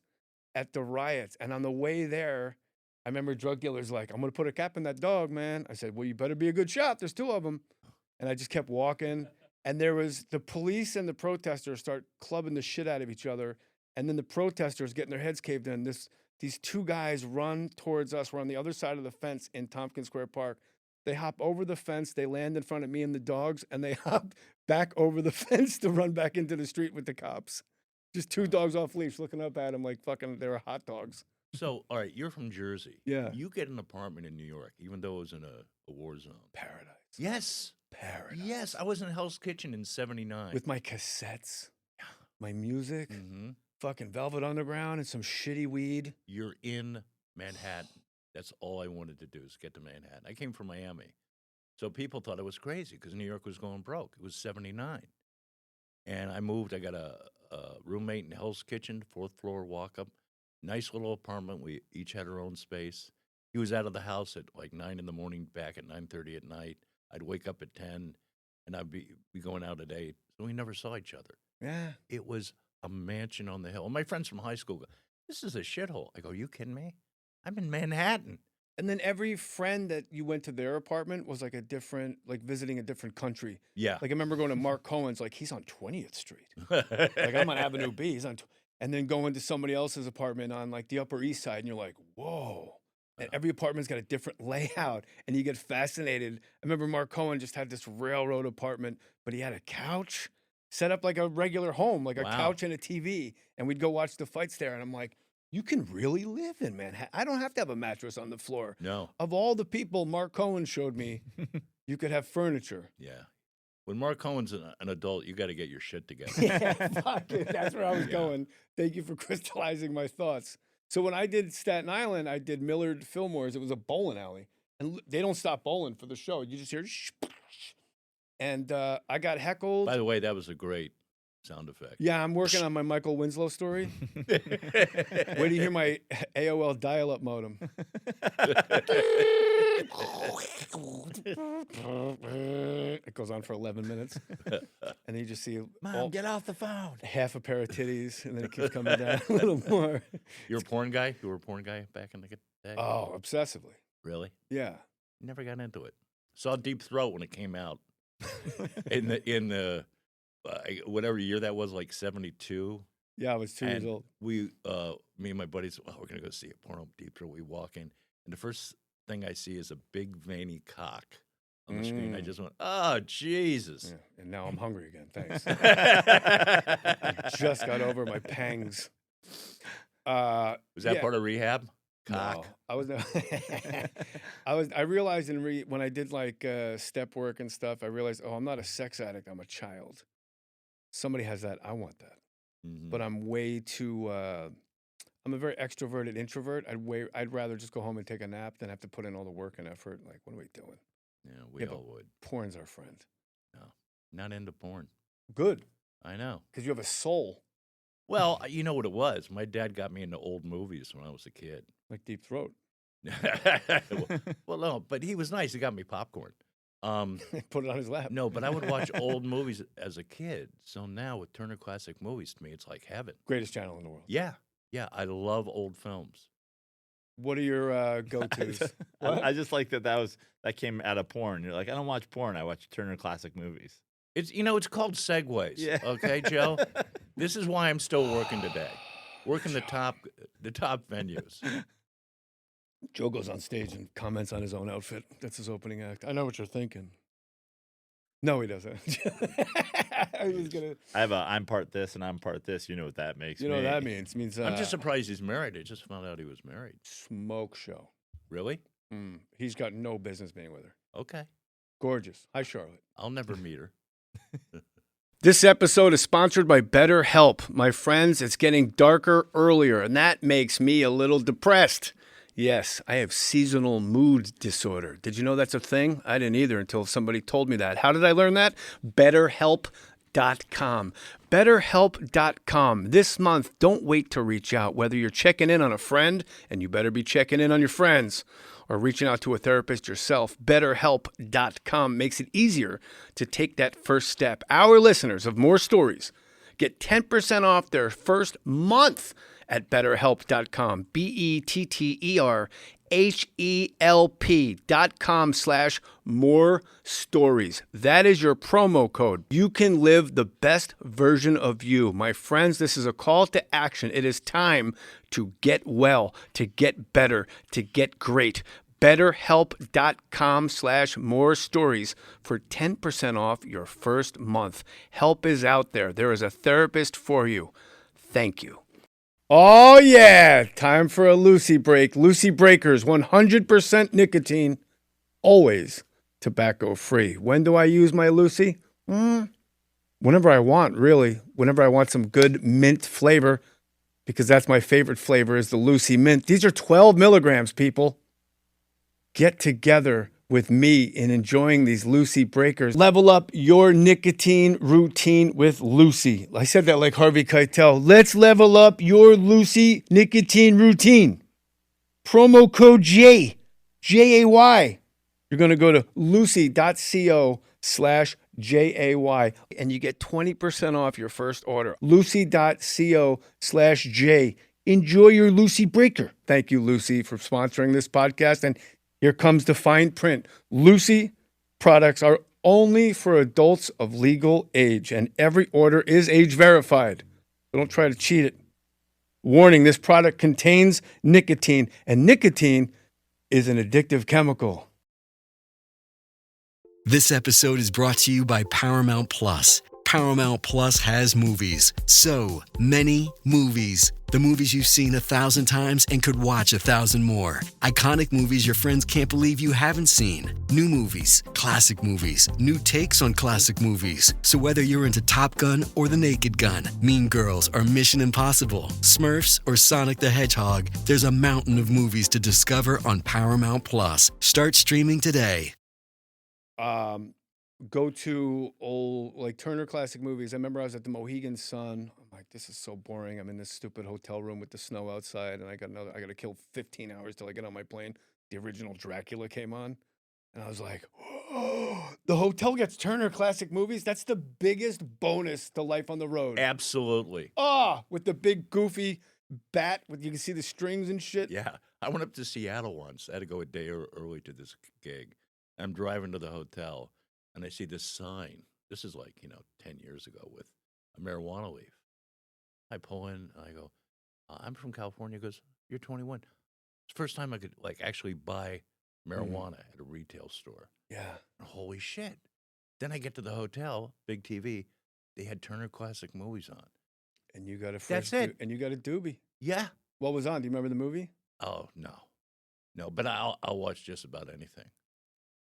at the riots. And on the way there, I remember drug dealers like, "I'm going to put a cap in that dog, man." I said, "Well, you better be a good shot. There's 2 of them." And I just kept walking. And there was the police and the protesters start clubbing the shit out of each other. And then the protesters getting their heads caved in. These 2 guys run towards us. We're on the other side of the fence in Tompkins Square Park. They hop over the fence. They land in front of me and the dogs. And they hop back over the fence to run back into the street with the cops. Just 2 dogs off leash looking up at them like fucking they were hot dogs. So, all right, you're from Jersey. Yeah. You get an apartment in New York, even though it was in a war zone. Paradise. Yes. Paradise. Yes, I was in Hell's Kitchen in '79. With my cassettes, my music, Mm-hmm. fucking Velvet Underground, and some shitty weed. You're in Manhattan. That's all I wanted to do is get to Manhattan. I came from Miami. So people thought I was crazy because New York was going broke. It was '79. And I moved. I got a roommate in Hell's Kitchen, 4th floor walk up. Nice little apartment. We each had our own space. He was out of the house at like 9 in the morning, back at 9:30 at night. I'd wake up at 10, and I'd be going out at 8. So we never saw each other. Yeah. It was a mansion on the hill. And my friends from high school go, "This is a shithole." I go, "You kidding me? I'm in Manhattan." And then every friend that you went to their apartment was like a different, like visiting a different country. Yeah. Like I remember going to Mark Cohen's, like he's on 20th Street. Like I'm on Avenue B. He's on, and then going to somebody else's apartment on like the Upper East Side, and you're like, whoa. And every apartment's got a different layout, and you get fascinated. I remember Mark Cohen just had this railroad apartment, but he had a couch set up like a regular home, like a Wow. couch and a TV, and we'd go watch the fights there. And I'm like, you can really live in Manhattan. I don't have to have a mattress on the floor. No. Of all the people Mark Cohen showed me, you could have furniture. Yeah. When Mark Cohen's an adult, you got to get your shit together. Yeah, fuck it. That's where I was going. Thank you for crystallizing my thoughts. So when I did Staten Island, I did Millard Fillmore's. It was a bowling alley. And they don't stop bowling for the show. You just hear, and I got heckled. By the way, that was a great sound effect. Yeah, I'm working on my Michael Winslow story. Wait till you hear my AOL dial-up modem. It goes on for 11 minutes. And then you just see Mom, get off the phone. half a pair of titties, and then it keeps coming down a little more. You're a porn guy? You were a porn guy back in the day? Oh, obsessively. Really? Yeah. Never got into it. Saw Deep Throat when it came out. in the whatever year that was, like 72. Yeah, I was 2 years And old. we, me and my buddies, we're going to go see a porno Deep Throat. We walk in, and the first thing I see is a big veiny cock on the screen. I just went, oh, Jesus. Yeah, and now I'm hungry again. Thanks. I just got over my pangs. Was that yeah. part of rehab? No, Cock. I realized when I did like step work and stuff, I realized, oh, I'm not a sex addict. I'm a child. Somebody has that. I want that. but I'm way too. I'm a very extroverted introvert. I'd rather just go home and take a nap than have to put in all the work and effort. Like, what are we doing? Yeah, we all would. Porn's our friend. No, not into porn. Good, I know. because you have a soul. Well, you know what it was? My dad got me into old movies when I was a kid. Like Deep Throat. well, no, but he was nice. He got me popcorn. Put it on his lap. No, but I would watch old movies as a kid. So now with Turner Classic Movies, to me, it's like heaven. Greatest channel in the world. Yeah. Yeah, I love old films. What are your go-tos? I just like that came out of porn. You're like, I don't watch porn. I watch Turner Classic Movies. It's called segues. Yeah. Okay, Joe. This is why I'm still working today, working the top venues. Joe goes on stage and comments on his own outfit. That's his opening act. I know what you're thinking. No, he doesn't. I was gonna. I have I'm part this and I'm part this. You know what that makes. You know what that means? It means I'm just surprised he's married. I just found out he was married. Smoke show. Really? He's got no business being with her. Okay. Gorgeous. Hi, Charlotte. I'll never meet her. This episode is sponsored by BetterHelp. My friends, it's getting darker earlier, and that makes me a little depressed. Yes, I have seasonal mood disorder. Did you know that's a thing? I didn't either until somebody told me that. How did I learn that? BetterHelp.com. BetterHelp.com. This month, don't wait to reach out. Whether you're checking in on a friend, and you better be checking in on your friends, or reaching out to a therapist yourself, BetterHelp.com makes it easier to take that first step. Our listeners of More Stories get 10% off their first month at BetterHelp.com. BetterHelp.com/more stories. That is your promo code. You can live the best version of you. My friends, this is a call to action. It is time to get well, to get better, to get great. BetterHelp.com/more stories for 10% off your first month. Help is out there. There is a therapist for you. Thank you. Oh, yeah. Time for a Lucy break. Lucy Breakers, 100% nicotine, always tobacco free. When do I use my Lucy? Whenever I want, really. Whenever I want some good mint flavor, because that's my favorite flavor is the Lucy Mint. These are 12 milligrams, people. Get together with me in enjoying these Lucy Breakers. Level up your nicotine routine with Lucy. I said that like Harvey Keitel. Let's level up your Lucy nicotine routine. Promo code J, J-A-Y. You're going to go to lucy.co/JAY and you get 20% off your first order. Lucy.co/J. Enjoy your Lucy Breaker. Thank you, Lucy, for sponsoring this podcast. And here comes the fine print. Lucy products are only for adults of legal age, and every order is age verified. So don't try to cheat it. Warning, this product contains nicotine, and nicotine is an addictive chemical. This episode is brought to you by Paramount Plus. Paramount Plus has movies. So many movies. The movies you've seen 1,000 times and could watch 1,000 more. Iconic movies your friends can't believe you haven't seen. New movies, classic movies, new takes on classic movies. So whether you're into Top Gun or The Naked Gun, Mean Girls or Mission Impossible, Smurfs or Sonic the Hedgehog, there's a mountain of movies to discover on Paramount Plus. Start streaming today. Go to old, like Turner Classic Movies. I remember I was at the Mohegan Sun. I'm like, this is so boring. I'm in this stupid hotel room with the snow outside, and I got to kill 15 hours till I get on my plane. The original Dracula came on, and I was like, oh, the hotel gets Turner Classic Movies? That's the biggest bonus to life on the road. Absolutely. With the big goofy bat, you can see the strings and shit. Yeah. I went up to Seattle once. I had to go a day early to this gig. I'm driving to the hotel. And I see this sign. This is like, 10 years ago with a marijuana leaf. I pull in and I go, I'm from California. He goes, you're 21. It's the first time I could actually buy marijuana at a retail store. Yeah. Holy shit. Then I get to the hotel, big TV. They had Turner Classic Movies on. And you got a fresh That's it. And you got a doobie. Yeah. What was on? Do you remember the movie? Oh, no. No, but I'll watch just about anything.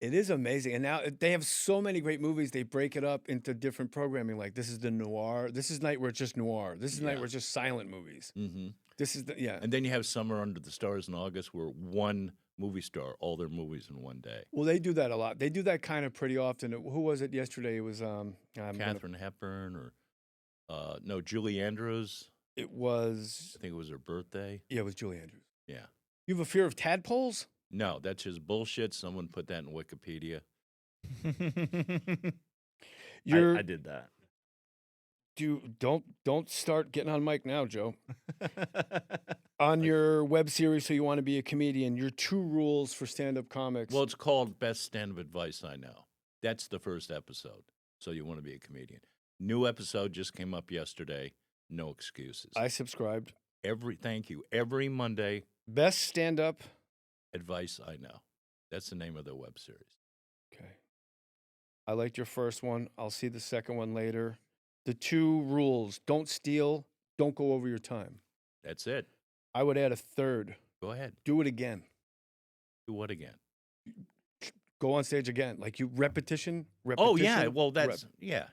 It is amazing. And now they have so many great movies. They break it up into different programming. Like this is the noir. This is night where it's just noir. This is night where it's just silent movies. Mm-hmm. This is the, And then you have Summer Under the Stars in August where one movie star, all their movies in one day. Well, they do that a lot. They do that kind of pretty often. Who was it yesterday? It was Katharine Hepburn or no, Julie Andrews. It was. I think it was her birthday. Yeah, it was Julie Andrews. Yeah. You have a fear of tadpoles? No, that's just bullshit. Someone put that in Wikipedia. I did that. Don't start getting on mic now, Joe. On your web series, So You Want to Be a Comedian, your 2 rules for stand-up comics. Well, it's called Best Stand-Up Advice I Know. That's the first episode. So You Want to Be a Comedian. New episode just came up yesterday. No excuses. I subscribed. Thank you. Every Monday. Best stand-up Advice I Know. That's the name of the web series. Okay. I liked your first one. I'll see the second one later. The 2 rules: don't steal, don't go over your time. That's it. I would add a third. Go ahead. Do it again. Do what again? Go on stage again. Like repetition. Oh, yeah. Well, that's, yeah.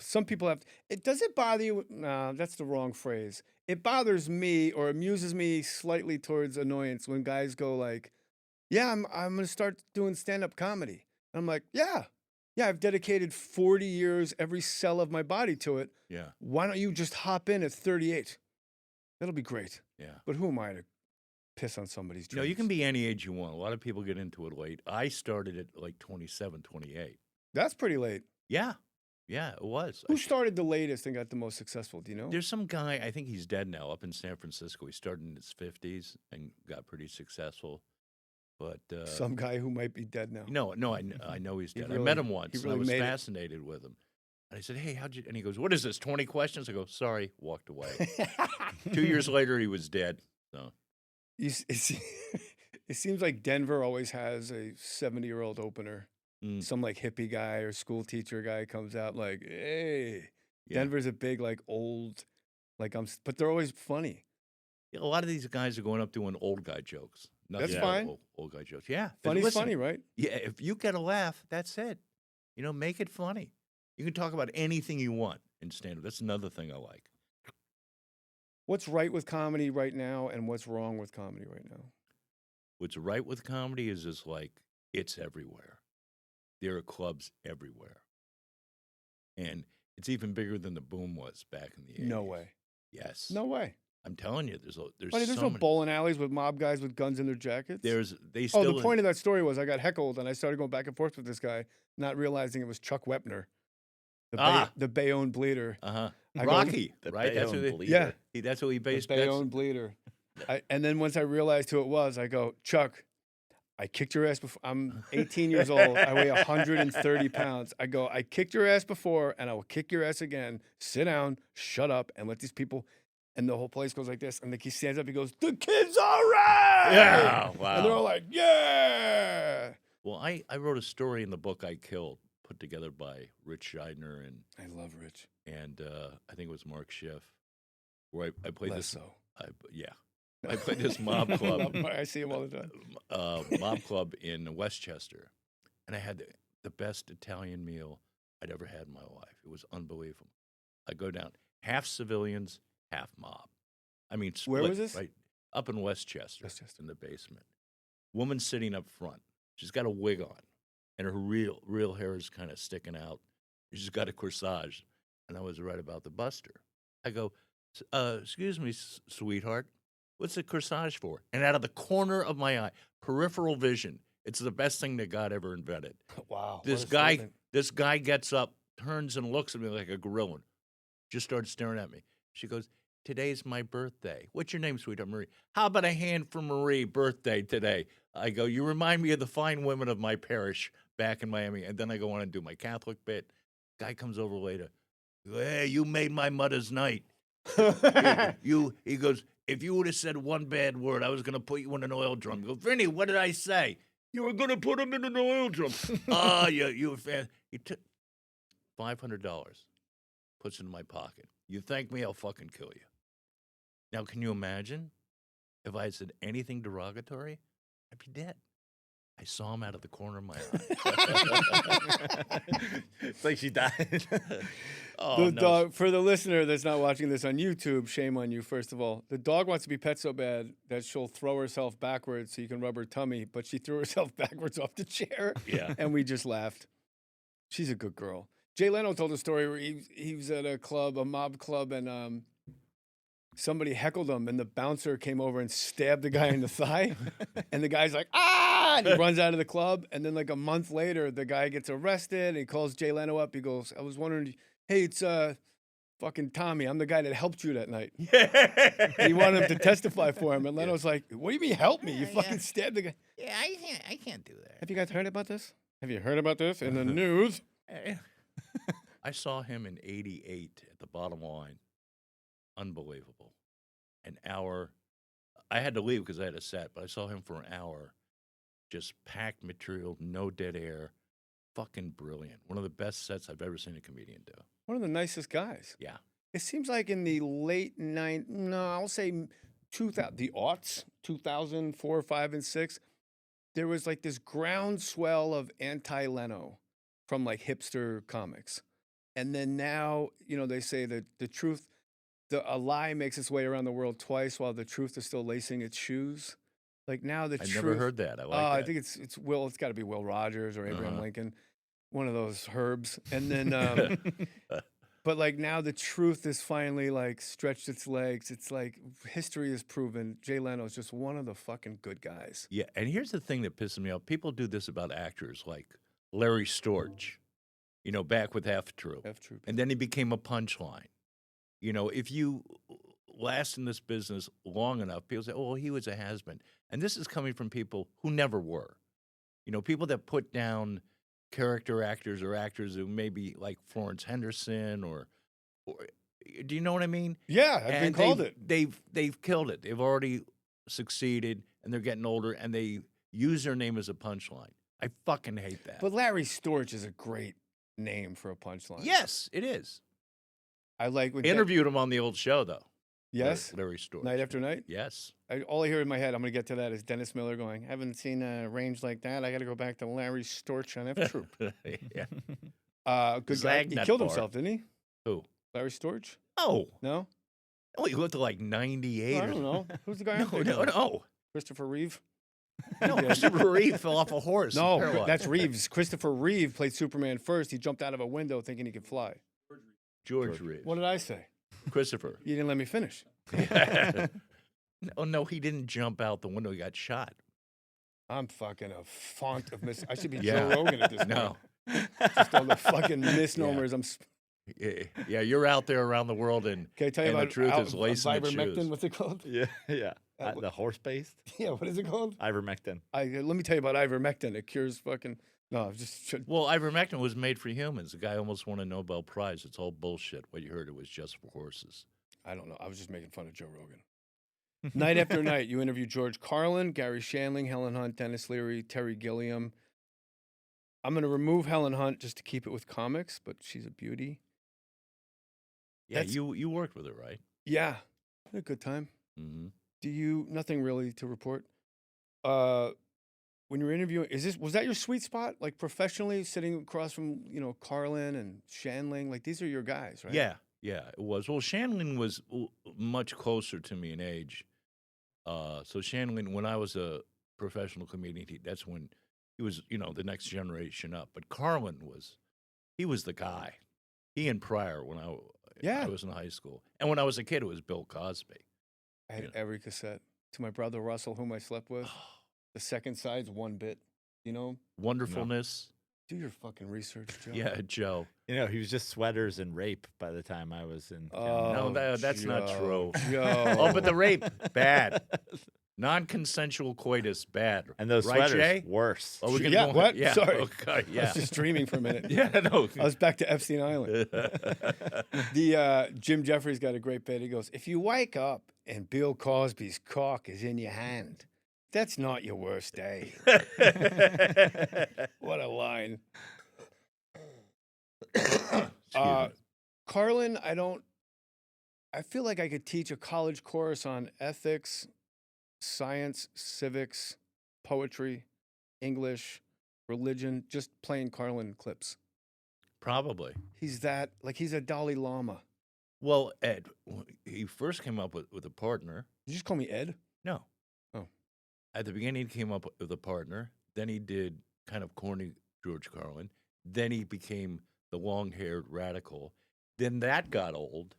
Some people have. Does it bother you? No, that's the wrong phrase. It bothers me or amuses me slightly towards annoyance when guys go like, "Yeah, I'm going to start doing stand-up comedy." And I'm like, "Yeah, I've dedicated 40 years, every cell of my body to it. Yeah. Why don't you just hop in at 38? That'll be great." Yeah. But who am I to piss on somebody's dreams? No, you can be any age you want. A lot of people get into it late. I started at like 27, 28. That's pretty late. Yeah. Yeah, it was. Who started the latest and got the most successful? Do you know? There's some guy, I think he's dead now, up in San Francisco. He started in his 50s and got pretty successful. But some guy who might be dead now. No, I know he's dead. Really, I met him once. Really I was fascinated with him. And I said, "Hey, how'd you?" And he goes, "What is this? 20 questions?" I go, "Sorry," walked away. 2 years later, he was dead. So it seems like Denver always has a 70-year-old opener. Some like hippie guy or school teacher guy comes out like, "Hey," Denver's a big like old, like but they're always funny. Yeah, a lot of these guys are going up doing old guy jokes. That's fine. Old guy jokes. Yeah, funny's funny, right? Yeah, if you get a laugh, that's it. Make it funny. You can talk about anything you want in stand-up. That's another thing I like. What's right with comedy right now, and what's wrong with comedy right now? What's right with comedy is just like it's everywhere. There are clubs everywhere. And it's even bigger than the boom was back in the 80s. No way. Yes. No way. I'm telling you, there's there's no bowling alleys with mob guys with guns in their jackets. The point of that story was I got heckled and I started going back and forth with this guy, not realizing it was Chuck Wepner, the Bayonne bleeder. Rocky, right? That's that's who he based. The Bayonne bleeder. And then once I realized who it was, I go, "Chuck, I kicked your ass before. I'm 18 years old. I weigh 130 pounds. I go, I kicked your ass before, and I will kick your ass again. Sit down, shut up, and let these people." And the whole place goes like this. And he stands up. He goes, "The kid's all right." Yeah, wow. And they're all like, "Yeah." Well, I wrote a story in the book I Killed, put together by Rich Scheidner and I love Rich. And I think it was Mark Schiff, where I played Less this. so. I played this mob club. I see him all the time. Mob club in Westchester, and I had the best Italian meal I'd ever had in my life. It was unbelievable. I go down, half civilians, half mob. I mean, split, where was this? Right up in Westchester, in the basement. Woman sitting up front. She's got a wig on, and her real hair is kind of sticking out. She's got a corsage, and I was right about the buster. I go, "Excuse me, sweetheart. What's the corsage for?" And out of the corner of my eye, peripheral vision, it's the best thing that God ever invented. Wow. This guy gets up, turns and looks at me like a gorilla, just started staring at me. She goes, "Today's my birthday. What's your name, sweetheart?" "Marie." "How about a hand for Marie, birthday today?" I go, "You remind me of the fine women of my parish back in Miami." And then I go on and do my Catholic bit. Guy comes over later. "Hey, you made my mother's night." He goes, "If you would have said one bad word, I was going to put you in an oil drum." I go, "Vinny, what did I say?" "You were going to put him in an oil drum." "Oh, you fan." He took $500, puts it in my pocket. "You thank me, I'll fucking kill you." Now, can you imagine if I had said anything derogatory? I'd be dead. I saw him out of the corner of my eye. It's like she died. Oh, The no. dog, for the listener that's not watching this on YouTube, shame on you, first of all. The dog wants to be pet so bad that she'll throw herself backwards so you can rub her tummy, but she threw herself backwards off the chair. Yeah. And we just laughed. She's a good girl. Jay Leno told a story where he was at a club, a mob club, and somebody heckled him, and the bouncer came over and stabbed the guy in the thigh. And the guy's like, ah! And he runs out of the club. And then like a month later, the guy gets arrested. And he calls Jay Leno up. He goes, I was wondering, hey, it's fucking Tommy. I'm the guy that helped you that night. And he wanted him to testify for him. And Leno's like, what do you mean help me? You fucking stabbed the guy. Yeah, I can't do that. Have you guys heard about this? Have you heard about this in the news? I saw him in '88 at the Bottom Line. Unbelievable. An hour. I had to leave because I had a set, but I saw him for an hour. Just packed material, no dead air. Fucking brilliant. One of the best sets I've ever seen a comedian do. One of the nicest guys. Yeah. It seems like in the late I'll say 2000, the aughts, 2004, 5, and 6, there was like this groundswell of anti-Leno from like hipster comics. And then now, they say that the truth, a lie makes its way around the world twice while the truth is still lacing its shoes. Like now the truth. I never heard that. I like that. I think it's got to be Will Rogers or Abraham Lincoln, one of those herbs. And then, but like now the truth is finally like stretched its legs. It's like history has proven Jay Leno is just one of the fucking good guys. Yeah, and here's the thing that pisses me off. People do this about actors like Larry Storch, back with Half Troop. And then he became a punchline. If you last in this business long enough, people say, oh, he was a has-been. And this is coming from people who never were. People that put down character actors or actors who maybe like Florence Henderson or do you know what I mean? Yeah, I've been called it. They've killed it. They've already succeeded, and they're getting older, and they use their name as a punchline. I fucking hate that. But Larry Storch is a great name for a punchline. Yes, it is. I like when interviewed him on the old show, though. Yes? Larry Storch. Night After Night? Yes. All I hear in my head, I'm going to get to that, is Dennis Miller going, haven't seen a range like that. I got to go back to Larry Storch on F Troop. Yeah. Good guy. He killed himself, didn't he? Who? Larry Storch? Oh. No? Oh, he lived to like 98. I don't know. Who's the guy? No. Christopher Reeve? No, Christopher Reeve fell off a horse. No, that's Reeves. Christopher Reeve played Superman first. He jumped out of a window thinking he could fly. George Reeves. What did I say? Christopher. You didn't let me finish. No, he didn't jump out the window. He got shot. I'm fucking a font of I should be Yeah. Joe Rogan at this point. No. Just all the fucking misnomers. Yeah, you're out there around the world, and, Can I tell you and about the truth is lacing its ivermectin? shoes. What's it called? Yeah. The horse-based? Yeah, what is it called? Ivermectin. Let me tell you about ivermectin. It cures fucking... No, just... Well, ivermectin was made for humans. The guy almost won a Nobel Prize. It's all bullshit. What you heard, it was just for horses. I don't know. I was just making fun of Joe Rogan. Night After Night, you interviewed George Carlin, Gary Shandling, Helen Hunt, Dennis Leary, Terry Gilliam. I'm going to remove Helen Hunt just to keep it with comics, but she's a beauty. Yeah, you worked with her, right? Yeah. Had a good time. Mm-hmm. Nothing really to report. When you were interviewing, was that your sweet spot? Like professionally sitting across from, Carlin and Shandling? Like these are your guys, right? Yeah, it was. Well, Shandling was much closer to me in age. So Shandling, when I was a professional comedian, that's when he was, the next generation up. But Carlin he was the guy. He and Pryor when I was in high school. And when I was a kid, it was Bill Cosby. I had every cassette. To my brother Russell, whom I slept with. The second side's one bit. Wonderfulness. Do your fucking research, Joe. Yeah, Joe. He was just sweaters and rape by the time I was in. No, that's not true. Joe. Oh, but the rape, bad. Non-consensual coitus, bad. And those right, sweaters, Jay? worse. Oh, we're Yeah, what? Yeah. Sorry. Okay, yeah. I was just dreaming for a minute. Yeah, no. I was back to Epstein Island. Jim Jeffries got a great bit. He goes, if you wake up and Bill Cosby's cock is in your hand, that's not your worst day. What a line. Carlin, I feel like I could teach a college course on ethics, science, civics, poetry, English, religion, just playing Carlin clips. Probably. He's a Dalai Lama. Well, Ed, he first came up with a partner. Did you just call me Ed? No. Oh. At the beginning, he came up with a partner. Then he did kind of corny George Carlin. Then he became the long-haired radical. Then that got old.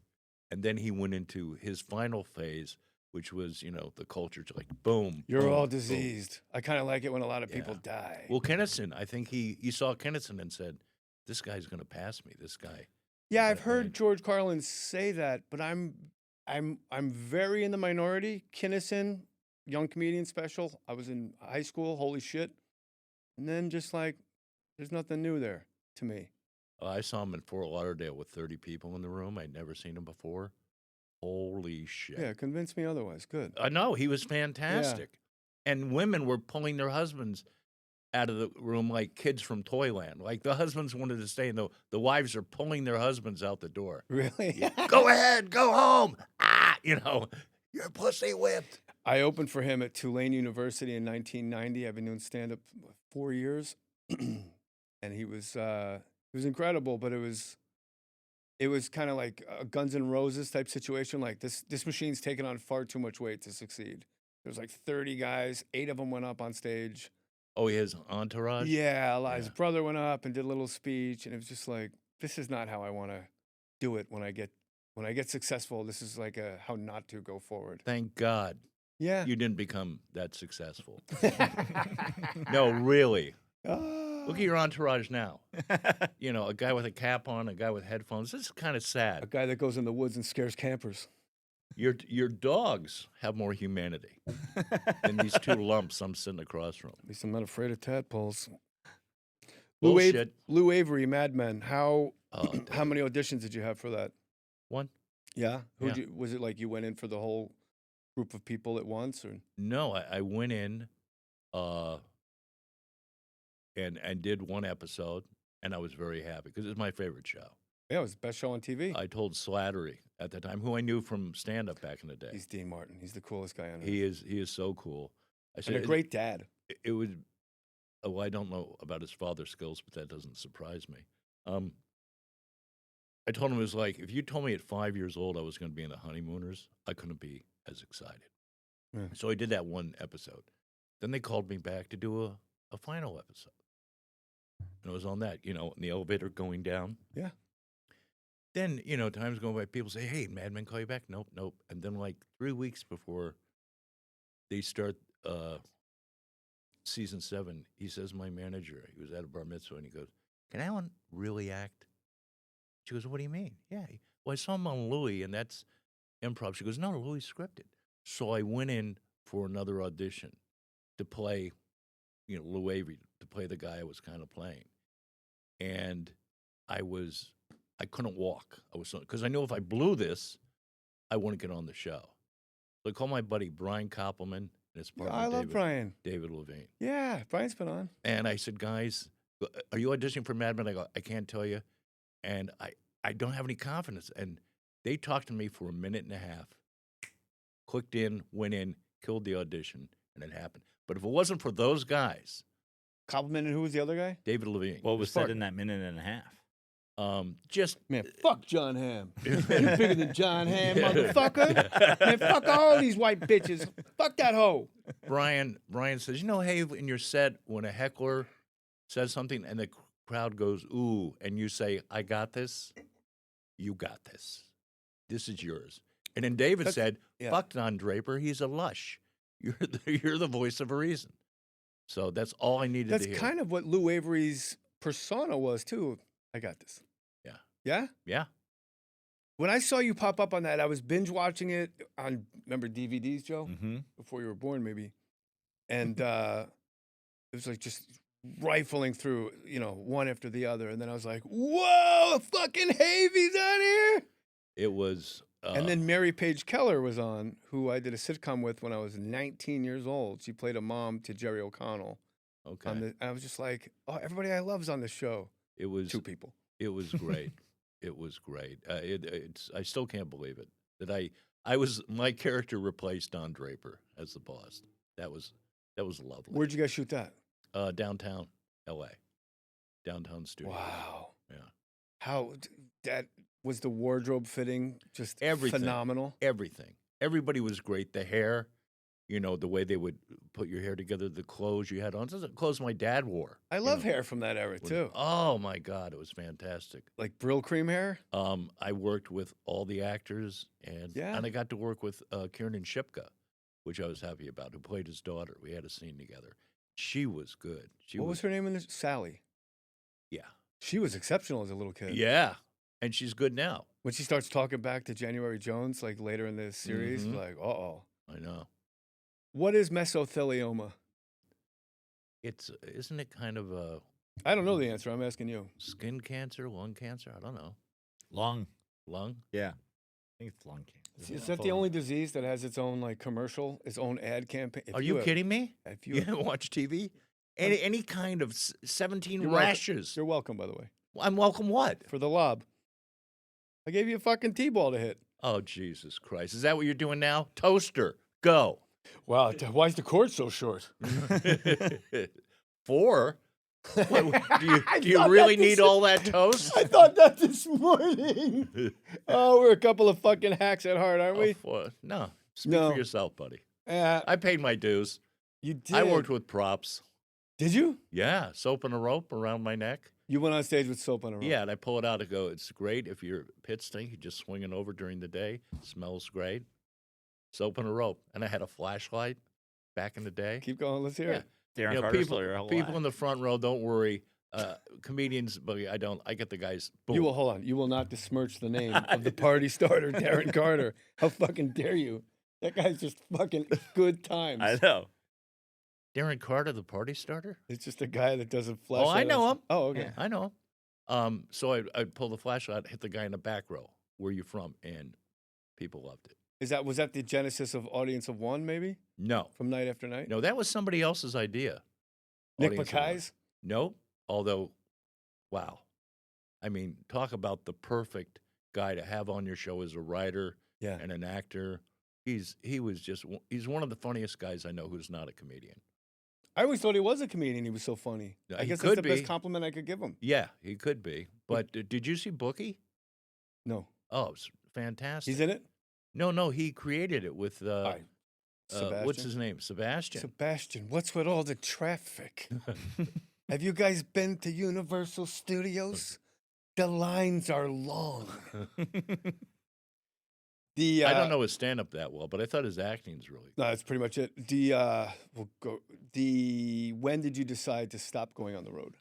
And then he went into his final phase, which was, the culture like boom. You're boom, all boom. diseased. I kind of like it when a lot of people die. Well, Kennison, I think he saw Kennison and said, this guy's going to pass me, this guy. Yeah, I've heard George Carlin say that, but I'm very in the minority. Kinnison, young comedian special. I was in high school, holy shit. And then just like, there's nothing new there to me. I saw him in Fort Lauderdale with 30 people in the room. I'd never seen him before. Holy shit. Yeah, convince me otherwise. Good. I know, he was fantastic. Yeah. And women were pulling their husbands out of the room like kids from Toyland. Like the husbands wanted to stay, and the wives are pulling their husbands out the door. Really? Yeah. Go ahead, go home. You're pussy whipped. I opened for him at Tulane University in 1990. I've been doing stand-up 4 years, and he was incredible. But it was kind of like a Guns N' Roses type situation. Like this machine's taken on far too much weight to succeed. There's like 30 guys, 8 of them went up on stage. Oh, he has entourage? Yeah, his brother went up and did a little speech, and it was just like, this is not how I want to do it when I get successful. This is like how not to go forward. Thank God. Yeah. You didn't become that successful. No, really. Look at your entourage now. A guy with a cap on, a guy with headphones. This is kind of sad. A guy that goes in the woods and scares campers. Your dogs have more humanity than these two lumps I'm sitting across from. At least I'm not afraid of tadpoles. Bullshit. Lou Avery, Mad Men. How many auditions did you have for that? One. Yeah. Was it like you went in for the whole group of people at once, or no? I went in, and did one episode, and I was very happy because it's my favorite show. Yeah, it was the best show on TV. I told Slattery at the time, who I knew from stand-up back in the day. He's Dean Martin. He's the coolest guy on earth. He is so cool. I said, and a great dad. It would. Well, I don't know about his father's skills, but that doesn't surprise me. I told him it was like, if you told me at 5 years old I was going to be in The Honeymooners, I couldn't be as excited. Yeah. So I did that one episode. Then they called me back to do a final episode. And I was on that, in the elevator going down. Yeah. Then, time's going by, people say, hey, Mad Men call you back? Nope. And then like 3 weeks before they start season 7, he says, my manager, he was at a bar mitzvah, and he goes, can Allan really act? She goes, what do you mean? Yeah. Well, I saw him on Louis, and that's improv. She goes, no, Louis scripted. So I went in for another audition to play, Lou Avery, to play the guy I was kind of playing. And I couldn't walk. Because I knew if I blew this, I wouldn't get on the show. So I called my buddy Brian Koppelman and his partner I love Brian. David Levine. Yeah, Brian's been on. And I said, guys, are you auditioning for Mad Men? I go, I can't tell you. And I don't have any confidence. And they talked to me for a minute and a half, clicked in, went in, killed the audition, and it happened. But if it wasn't for those guys. Koppelman, and who was the other guy? David Levine. What was said in that minute and a half? Man, fuck John Hamm. You bigger than John Hamm, motherfucker. Man, fuck all these white bitches. Fuck that hoe. Brian says, hey, in your set, when a heckler says something and the crowd goes, ooh, and you say, I got this, you got this. This is yours. And then David said, fuck Don Draper, he's a lush. You're the voice of reason. So that's all I needed to hear. That's kind of what Lou Avery's persona was, too. I got this. Yeah. Yeah? Yeah. When I saw you pop up on that, I was binge watching it on, remember DVDs, Joe? Mm-hmm. Before you were born, maybe. And it was like just rifling through, one after the other. And then I was like, whoa, fucking Havey's on here. It was. And then Mary Page Keller was on, who I did a sitcom with when I was 19 years old. She played a mom to Jerry O'Connell. Okay. And I was just like, oh, everybody I love's on this show. It was 2 people. It was great. It was great. I still can't believe it that my character replaced Don Draper as the boss. That was lovely. Where'd you guys shoot that? downtown L.A., downtown studio. Wow. Yeah. How that was the wardrobe fitting just Everything. phenomenal. Everything. Everybody was great. The hair, the way they would put your hair together, the clothes you had on. Those are the clothes my dad wore. I love hair from that era too. Oh my God, it was fantastic. Like Brill cream hair. I worked with all the actors, and I got to work with Kiernan Shipka, which I was happy about, who played his daughter. We had a scene together. She was good. What was her name in this? Sally. Yeah. She was exceptional as a little kid. Yeah. And she's good now. When she starts talking back to January Jones, like later in the series, like, uh-oh. I know. What is mesothelioma? Isn't it kind of a... I don't know the answer. I'm asking you. Skin cancer, lung cancer? I don't know. Lung? Yeah. I think it's lung cancer. Is that the only disease that has its own like commercial, its own ad campaign? Are you kidding me? If You haven't watched TV? Any kind of 17 You're rashes. You're welcome, by the way. I'm welcome what? For the lob. I gave you a fucking T-ball to hit. Oh, Jesus Christ. Is that what you're doing now? Toaster, go. Wow, why is the cord so short? 4? Do you really need all that toast? I thought that this morning. Oh, we're a couple of fucking hacks at heart, aren't we? No. Speak for yourself, buddy. I paid my dues. You did? I worked with props. Did you? Yeah, soap and a rope around my neck. You went on stage with soap and a rope? Yeah, and I pull it out and go, it's great if your pits stink. You just swing it over during the day. Smells great. Soap and a rope. And I had a flashlight back in the day. Keep going. Let's hear it. Darren Carter's people in the front row, don't worry. Comedians, but I get the guys. Boom. You will, hold on. You will not besmirch the name of the party starter, Darren Carter. How fucking dare you? That guy's just fucking good times. I know. Darren Carter, the party starter? It's just a guy that doesn't flash. Oh, I know him. Oh, okay. Yeah, I know him. So I'd pull the flashlight, hit the guy in the back row. Where you from? And people loved it. Was that the genesis of Audience of One, maybe? No. From Night After Night? No, that was somebody else's idea. Nick Audience of Mackay's? No. Although, wow. I mean, talk about the perfect guy to have on your show as a writer and an actor. He's one of the funniest guys I know who's not a comedian. I always thought he was a comedian. He was so funny. Yeah, I he guess could that's the be. best compliment I could give him. Yeah, he could be. But did you see Bookie? No. Oh, it's fantastic. He's in it? No, he created it with Sebastian? what's his name? Sebastian. Sebastian, what's with all the traffic? Have you guys been to Universal Studios? The lines are long. I don't know his stand-up that well, but I thought his acting's really good. No, that's pretty much it. When did you decide to stop going on the road?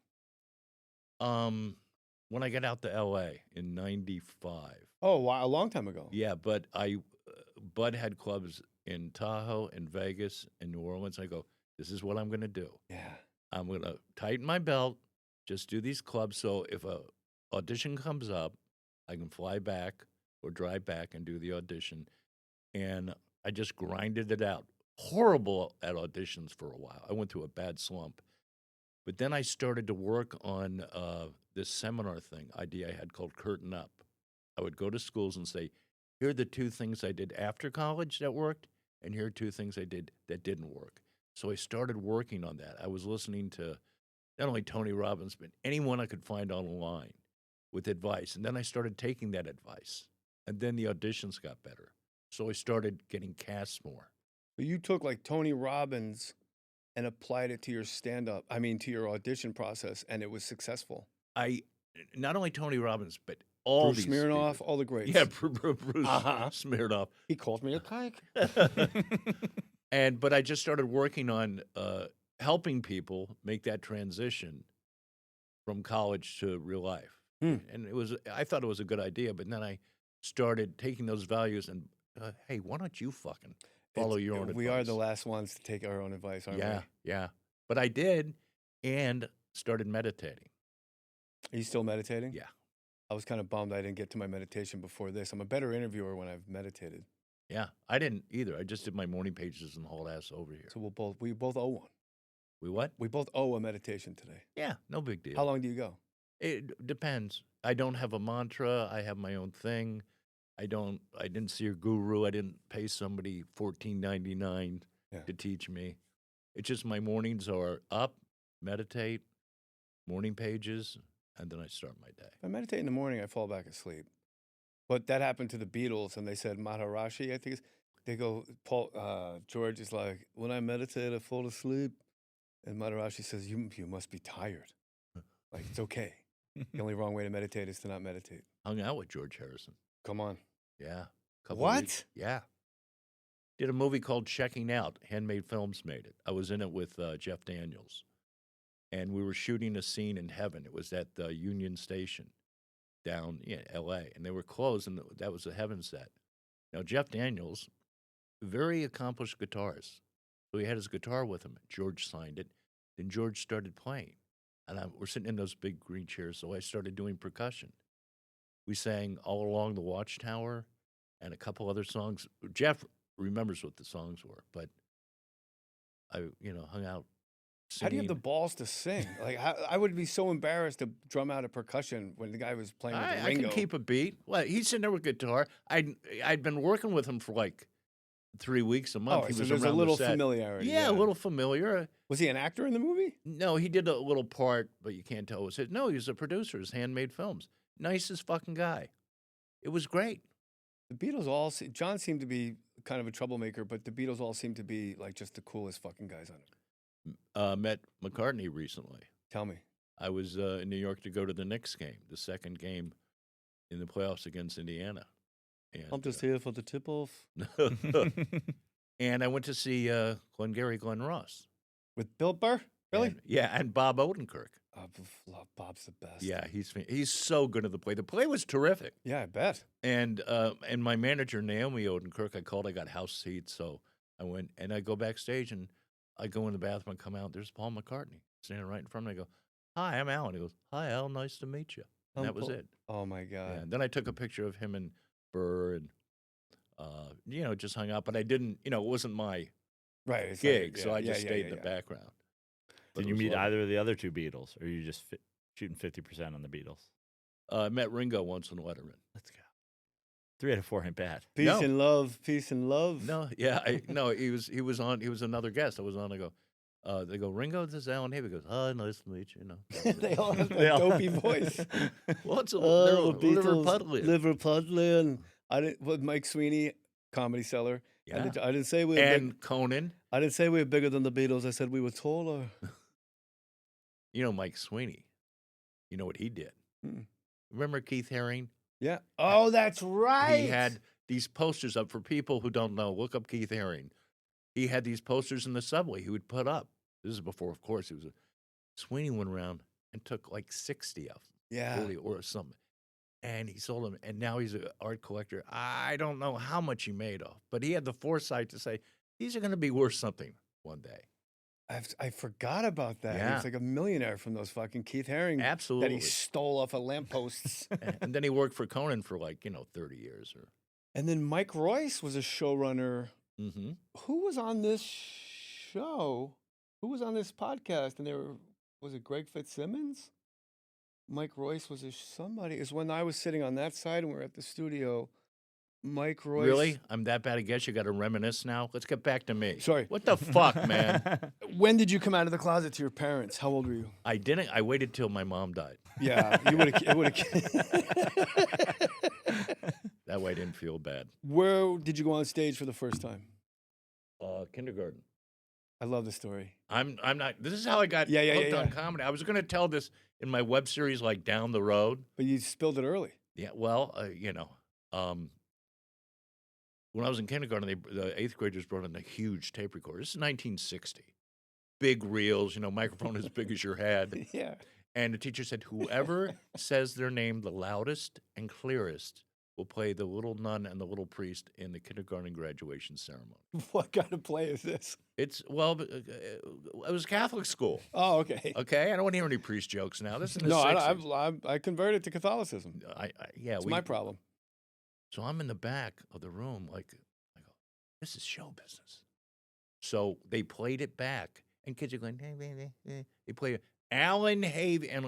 When I got out to L.A. in '95. Oh, wow, a long time ago. Yeah, but Bud had clubs in Tahoe, in Vegas, in New Orleans. I go, this is what I'm going to do. Yeah. I'm going to tighten my belt, just do these clubs, so if a audition comes up, I can fly back or drive back and do the audition. And I just grinded it out. Horrible at auditions for a while. I went through a bad slump. But then I started to work on this seminar idea I had called Curtain Up. I would go to schools and say, here are the 2 things I did after college that worked, and here are 2 things I did that didn't work. So I started working on that. I was listening to not only Tony Robbins, but anyone I could find online with advice. And then I started taking that advice. And then the auditions got better. So I started getting cast more. But you took like Tony Robbins and applied it to your stand-up, to your audition process, and it was successful. Not only Tony Robbins, but all Bruce these Smirnoff, people. all the greats. Yeah, Bruce Smirnoff. He called me a kike. But I just started working on helping people make that transition from college to real life. And I thought it was a good idea, but then I started taking those values and, hey, why don't you fucking follow your own advice? We are the last ones to take our own advice, aren't we? Yeah. But I did, and started meditating. Are you still meditating? Yeah. I was kind of bummed I didn't get to my meditation before this. I'm a better interviewer when I've meditated. Yeah, I didn't either. I just did my morning pages and hauled ass over here. So we both owe one. We what? We both owe a meditation today. Yeah, no big deal. How long do you go? It depends. I don't have a mantra. I have my own thing. I didn't see a guru. I didn't pay somebody $14.99 to teach me. It's just my mornings are up, meditate, morning pages, and then I start my day. If I meditate in the morning, I fall back asleep. But that happened to the Beatles, and they said Maharishi, I think they go, George is like, when I meditate, I fall asleep. And Maharishi says, you must be tired. Like, it's okay. The only wrong way to meditate is to not meditate. Hung out with George Harrison. Come on. Yeah. What? Yeah. Did a movie called Checking Out. Handmade Films made it. I was in it with Jeff Daniels. And we were shooting a scene in heaven. It was at the Union Station down in L.A. And they were closed, and that was a heaven set. Now, Jeff Daniels, very accomplished guitarist. So he had his guitar with him. George signed it. Then George started playing. And we're sitting in those big green chairs, so I started doing percussion. We sang All Along the Watchtower and a couple other songs. Jeff remembers what the songs were, but I, hung out singing. How do you have the balls to sing? Like, I would be so embarrassed to drum out a percussion when the guy was playing with the Ringo. I can keep a beat. Well, he's sitting there with guitar. I'd been working with him for like 3 weeks a month. Oh, he so was there's a around little the set. familiarity. Yeah, a little familiar. Was he an actor in the movie? No, he did a little part, but you can't tell it was his. No, he was a producer. His Handmade Films. Nicest fucking guy. It was great. The Beatles John seemed to be kind of a troublemaker, but the Beatles all seemed to be like just the coolest fucking guys on it. Met McCartney recently. Tell me. I was in New York to go to the Knicks game, the second game in the playoffs against Indiana. And, I'm just here for the tip-off. And I went to see Glenn Ross. With Bill Burr? Really? And Bob Odenkirk. Bob's the best. Yeah, he's so good at the play. The play was terrific. Yeah, I bet. And my manager, Naomi Odenkirk, I called. I got house seats, so I went. And I go backstage, and I go in the bathroom and come out. There's Paul McCartney standing right in front of me. I go, "Hi, I'm Alan." He goes, "Hi, Al. Nice to meet you." And that was it. Oh, my God. Yeah, and then I took a picture of him and Burr and, just hung out. But I didn't, it wasn't my gig, so I just stayed in the background. Did you meet either of the other two Beatles, or are you just shooting 50% on the Beatles? I met Ringo once on Letterman. Let's go. 3 out of 4 ain't bad. Peace and love. No, he was on. He was another guest. I was on. I go. They go, Ringo, this is Allan Havey. He goes, "Oh, nice to meet you." They all have that dopey voice. Well, it's they're Liverpudlian. I didn't. With Mike Sweeney, Comedy Cellar. Yeah. I didn't say we were and Conan. I didn't say we were bigger than the Beatles. I said we were taller. Mike Sweeney. You know what he did? Mm. Remember Keith Haring? Yeah. Oh, that's right. He had these posters up for people who don't know. Look up Keith Haring. He had these posters in the subway he would put up. This is before, of course, Sweeney went around and took like 60 of them. Yeah. 40 or something. And he sold them. And now he's an art collector. I don't know how much he made off, but he had the foresight to say, these are going to be worth something one day. I forgot about that. Yeah. He was like a millionaire from those fucking Keith Haring. Absolutely. That he stole off of lampposts. And then he worked for Conan for 30 years. And then Mike Royce was a showrunner. Mm-hmm. Who was on this show? Who was on this podcast? And was it Greg Fitzsimmons? Mike Royce was somebody. It's when I was sitting on that side and we were at the studio. Mike Royce. Really? I'm that bad a guess? You got to reminisce now? Let's get back to me. Sorry. What the fuck, man? When did you come out of the closet to your parents? How old were you? I didn't. I waited till my mom died. Yeah, you would have. That way I didn't feel bad. Where did you go on stage for the first time? Kindergarten. I love the story. I'm not. This is how I got hooked on comedy. I was going to tell this in my web series, like Down the Road. But you spilled it early. Yeah. Well, when I was in kindergarten, the 8th graders brought in a huge tape recorder. This is 1960. Big reels, microphone as big as your head. Yeah. And the teacher said, whoever says their name the loudest and clearest will play the little nun and the little priest in the kindergarten graduation ceremony. What kind of play is this? It was Catholic school. Oh, okay. Okay, I don't want to hear any priest jokes now. This is the no, 60s. I converted to Catholicism. It's my problem. So I'm in the back of the room, I go, this is show business. So they played it back, and kids are going, they play it. Allan Havey, and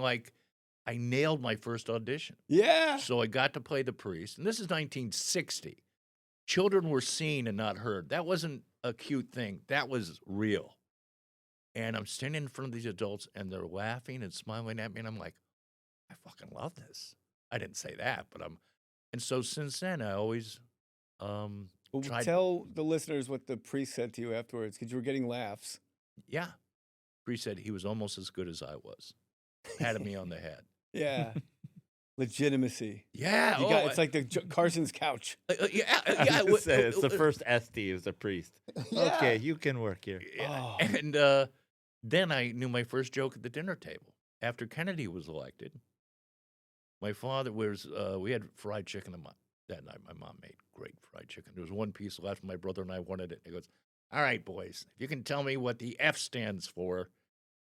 I nailed my first audition. Yeah. So I got to play the priest, and this is 1960. Children were seen and not heard. That wasn't a cute thing. That was real. And I'm standing in front of these adults, and they're laughing and smiling at me, and I'm like, I fucking love this. I didn't say that, but and so since then, I always tried. Tell the listeners what the priest said to you afterwards, because you were getting laughs. Yeah. Priest said he was almost as good as I was. Patted me on the head. Yeah. Legitimacy. Yeah. It's like the Carson's couch. I was say, it's the first SD as a priest. Yeah. Okay, you can work here. Oh. And then I knew my first joke at the dinner table. After Kennedy was elected, my father was, we had fried chicken that night. My mom made great fried chicken. There was one piece left. My brother and I wanted it. He goes, all right, boys, if you can tell me what the F stands for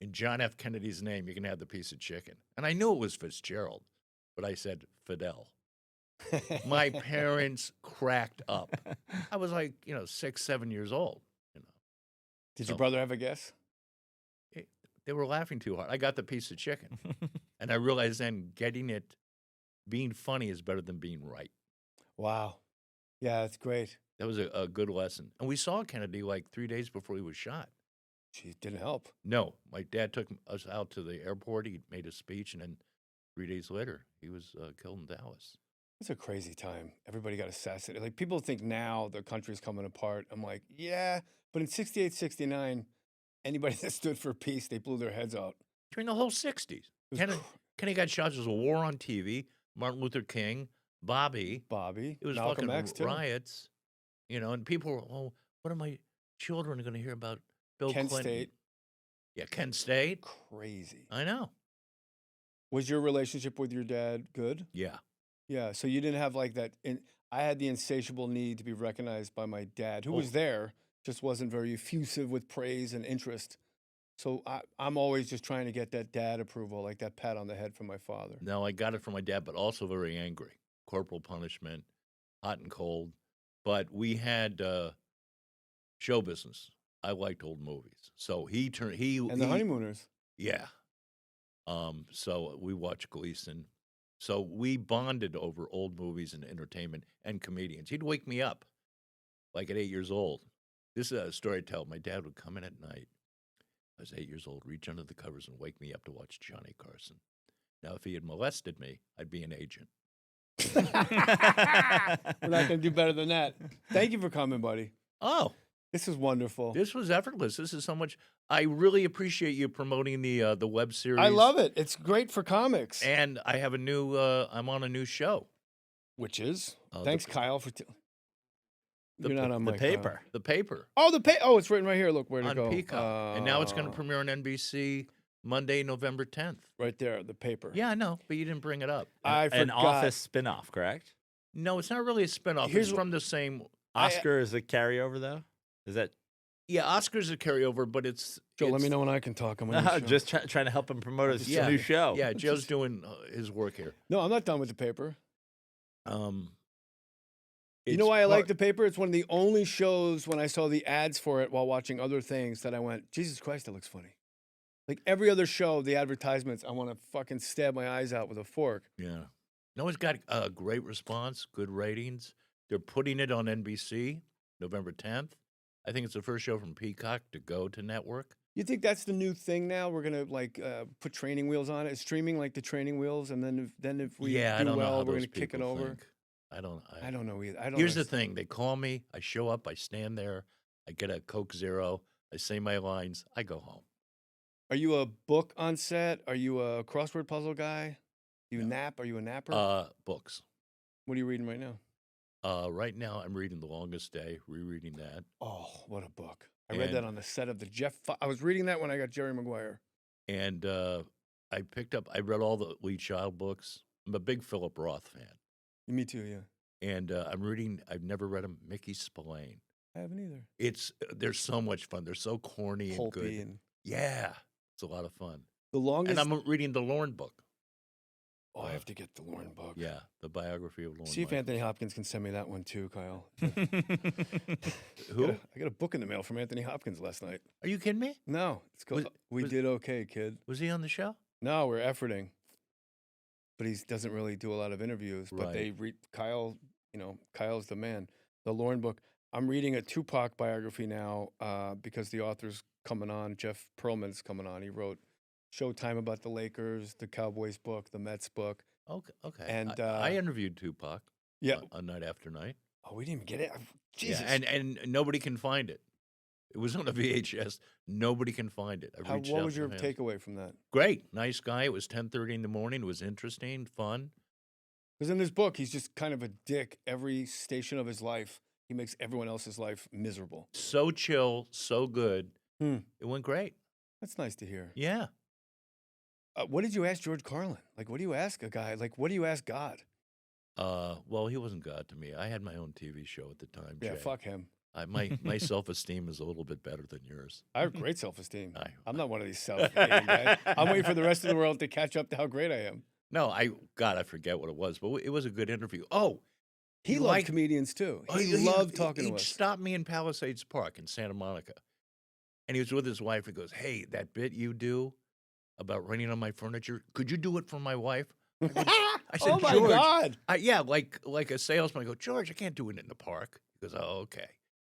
in John F. Kennedy's name, you can have the piece of chicken. And I knew it was Fitzgerald, but I said Fidel. My parents cracked up. I was like, 6, 7 years old. Did your brother have a guess? They were laughing too hard. I got the piece of chicken. And I realized then being funny is better than being right. Wow. Yeah, that's great. That was a good lesson. And we saw Kennedy like 3 days before he was shot. Gee, didn't help. No. My dad took us out to the airport. He made a speech, and then 3 days later, he was killed in Dallas. It's a crazy time. Everybody got assassinated. Like, people think now the country's coming apart. I'm like, yeah. But in 68, 69, anybody that stood for peace, they blew their heads out. During the whole 60s. Kenny got shot. There was a war on TV. Martin Luther King, Bobby. It was Malcolm fucking X, too. riots. And people were, what are my children going to hear about Bill Kent Clinton? State. Yeah, Kent State. Crazy. I know. Was your relationship with your dad good? Yeah. Yeah, so you didn't have like that. I had the insatiable need to be recognized by my dad, who was there, just wasn't very effusive with praise and interest. So I'm always just trying to get that dad approval, like that pat on the head from my father. No, I got it from my dad, but also very angry. Corporal punishment, hot and cold. But we had show business. I liked old movies. So he The Honeymooners. Yeah. So we watched Gleason. So we bonded over old movies and entertainment and comedians. He'd wake me up, like at 8 years old. This is a story I tell. My dad would come in at night. I was 8 years old, reach under the covers and wake me up to watch Johnny Carson. Now, if he had molested me, I'd be an agent. We're not going to do better than that. Thank you for coming, buddy. Oh. This is wonderful. This was effortless. This is so much. I really appreciate you promoting the web series. I love it. It's great for comics. And I have I'm on a new show. Which is? Thanks, Kyle, for... You're not on the my paper. The paper. Oh, Oh, it's written right here. Look, where to go. On Peacock. And now it's going to premiere on NBC Monday, November 10th. Right there, the paper. Yeah, I know, but you didn't bring it up. I forgot. An Office spinoff, correct? No, it's not really a spinoff. It's from the same... Oscar is a carryover, though? Is that... Yeah, Oscar's a carryover, but it's... Joe, let me know when I can talk. I'm on your show. Just trying to help him promote his new show. Yeah, Joe's doing his work here. No, I'm not done with the paper. You It's know why I like the paper? It's one of the only shows when I saw the ads for it while watching other things that I went, Jesus Christ, that looks funny. Like every other show, the advertisements, I want to fucking stab my eyes out with a fork. Yeah. No, it's got a great response, good ratings. They're putting it on NBC November 10th. I think it's the first show from Peacock to go to network. You think that's the new thing now? We're gonna put training wheels on it, streaming like the training wheels, and then if we do well, we're gonna kick it over. I don't know either. Here's the thing: they call me, I show up, I stand there, I get a Coke Zero, I say my lines, I go home. Are you a book on set? Are you a crossword puzzle guy? You nap? Are you a napper? Books. What are you reading right now? Right now, I'm reading The Longest Day, rereading that. Oh, what a book. I read that on the set of the I was reading that when I got Jerry Maguire. And I read all the Lee Child books. I'm a big Philip Roth fan. Me too, yeah. And I've never read him, Mickey Spillane. I haven't either. They're so much fun. They're so corny and good. Yeah, it's a lot of fun. And I'm reading the Lorne book. Oh, I have to get the Lorne book. Yeah, the biography of Lorne. See if Anthony Hopkins can send me that one too, Kyle. Who? I got a book in the mail from Anthony Hopkins last night. Are you kidding me? No, it's called We Did Okay, Kid. Was he on the show? No, we're efforting. But he doesn't really do a lot of interviews. But Right. Kyle, Kyle's the man. The Lorne book. I'm reading a Tupac biography now because the author's coming on. Jeff Pearlman's coming on. He wrote Showtime about the Lakers, the Cowboys book, the Mets book. Okay. And I interviewed Tupac. Yeah. On Night After Night. Oh, we didn't even get it. Jesus. Yeah, and nobody can find it. It was on a VHS. Nobody can find it. What was your takeaway from that? Great, nice guy. It was 10:30 in the morning. It was interesting, fun. Because in this book, he's just kind of a dick. Every station of his life, he makes everyone else's life miserable. So chill, so good. It went great. That's nice to hear. Yeah. What did you ask George Carlin? Like, what do you ask a guy? Like, what do you ask God? Well, he wasn't God to me. I had my own TV show at the time. Yeah, Jay. fuck him. My self-esteem is a little bit better than yours. I have great self-esteem. I'm not one of these self-hating guys. I'm waiting for the rest of the world to catch up to how great I am. No, I forget what it was, but it was a good interview. Oh, he loved comedians too. He loved talking to us. He stopped me in Palisades Park in Santa Monica, and he was with his wife. He goes, "Hey, that bit you do about raining on my furniture, could you do it for my wife?" I said, "Oh my George, God!" Yeah, like a salesman. I go, "George, I can't do it in the park." He goes, "Oh, okay."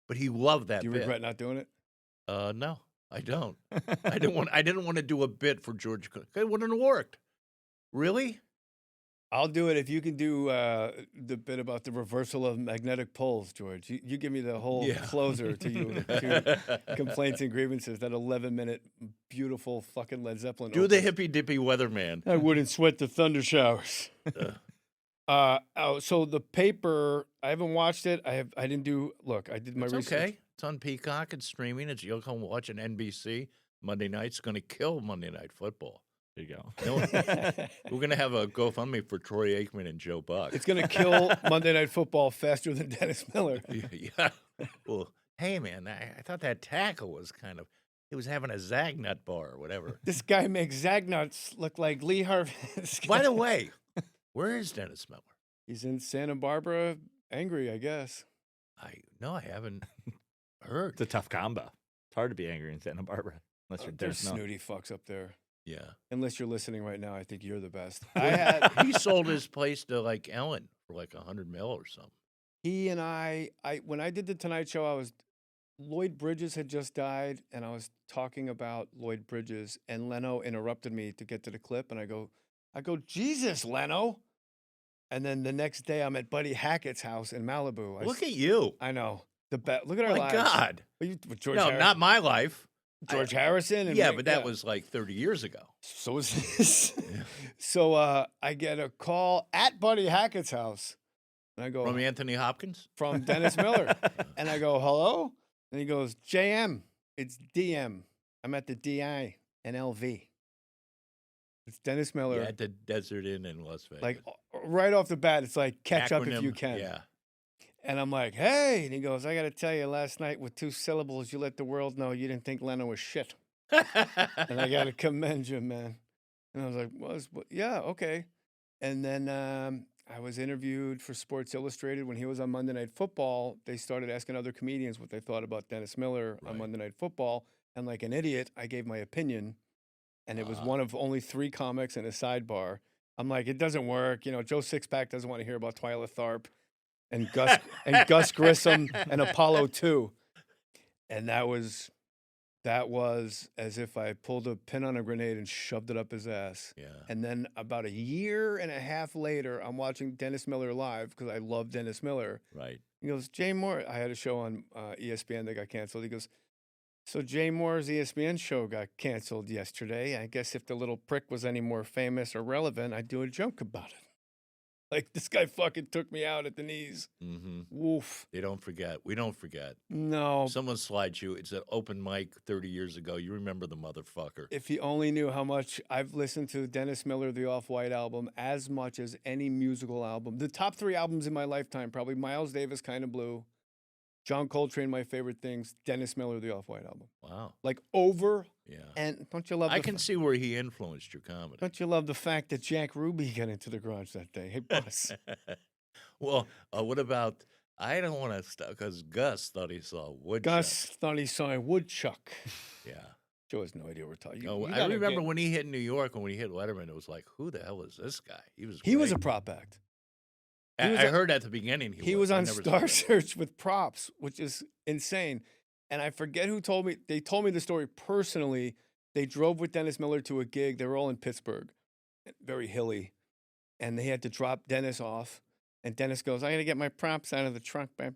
But he loved that. Do you bit. regret not doing it? No, I don't. I didn't want to do a bit for George. It wouldn't have worked. Really? I'll do it if you can do the bit about the reversal of magnetic poles, George. You give me the whole closer to complaints and grievances. That 11-minute beautiful fucking Led Zeppelin. Do the hippy dippy weatherman. I wouldn't sweat the thunder showers. So the paper, I haven't watched it. I didn't do. Look, I did my research. Okay. It's on Peacock. It's streaming. You'll come watch an NBC Monday night. It's going to kill Monday Night Football. There you go. We're going to have a GoFundMe for Troy Aikman and Joe Buck. It's going to kill Monday Night Football faster than Dennis Miller. Yeah. Well, hey, man, I thought that tackle was he was having a Zagnut bar or whatever. This guy makes Zagnuts look like Lee Harvey. By the way, where is Dennis Miller? He's in Santa Barbara, angry, I guess. I haven't heard. It's a tough combo. It's hard to be angry in Santa Barbara unless you're There's snooty fucks up there. Yeah. Unless you're listening right now, I think you're the best. He sold his place to Ellen for $100 million or something. He and I when I did the Tonight Show, Lloyd Bridges had just died, and I was talking about Lloyd Bridges, and Leno interrupted me to get to the clip, and I go, Jesus, Leno. And then the next day, I'm at Buddy Hackett's house in Malibu. Look at you. I know. Look at our lives. My God. With George no, Harrison. not my life. George Harrison. And yeah, but that was 30 years ago. So was this. Yeah. So I get a call at Buddy Hackett's house. And I go, from Anthony Hopkins? From Dennis Miller. And I go, hello? And he goes, JM, it's DM. I'm at the DI and LV. It's Dennis Miller. Yeah, at the Desert Inn in Las Vegas. Like, right off the bat, it's like, catch up if you can. Yeah. And I'm like, hey. And he goes, I got to tell you, last night with 2 syllables, you let the world know you didn't think Leno was shit. And I got to commend you, man. And I was like, yeah, okay. And then I was interviewed for Sports Illustrated when he was on Monday Night Football. They started asking other comedians what they thought about Dennis Miller on Monday Night Football. And like an idiot, I gave my opinion. And it was one of only 3 comics in a sidebar. I'm like, it doesn't work. You know, Joe Sixpack doesn't want to hear about Twyla Tharp and Gus Grissom and Apollo 2. And that was as if I pulled a pin on a grenade and shoved it up his ass. Yeah. And then about 1.5 years later, I'm watching Dennis Miller live because I love Dennis Miller. Right. He goes, Jay Mohr. I had a show on ESPN that got canceled. He goes, so Jay Mohr's ESPN show got canceled yesterday. I guess if the little prick was any more famous or relevant, I'd do a joke about it. Like, this guy fucking took me out at the knees. Mm-hmm. Woof. They don't forget. We don't forget. No. Someone slides you. It's an open mic 30 years ago. You remember the motherfucker. If he only knew how much I've listened to Dennis Miller, the Off-White album, as much as any musical album. The top 3 albums in my lifetime, probably Miles Davis, Kind of Blue, John Coltrane, My Favorite Things, Dennis Miller, the Off-White album. Wow. Like over. Yeah. And don't you love I can see where he influenced your comedy. Don't you love the fact that Jack Ruby got into the garage that day? Hey, boss. Well, what about, I don't want to stop, because Gus thought he saw a woodchuck. Gus thought he saw a woodchuck. Yeah. Joe has no idea what we're talking about. I remember when he hit New York and when he hit Letterman, it was like, who the hell is this guy? He was a prop act. I heard at the beginning he was on I never saw Star that. Search with props, which is insane. And I forget who told me. They told me the story personally. They drove with Dennis Miller to a gig. They were all in Pittsburgh, very hilly. And they had to drop Dennis off. And Dennis goes, I got to get my props out of the trunk, babe.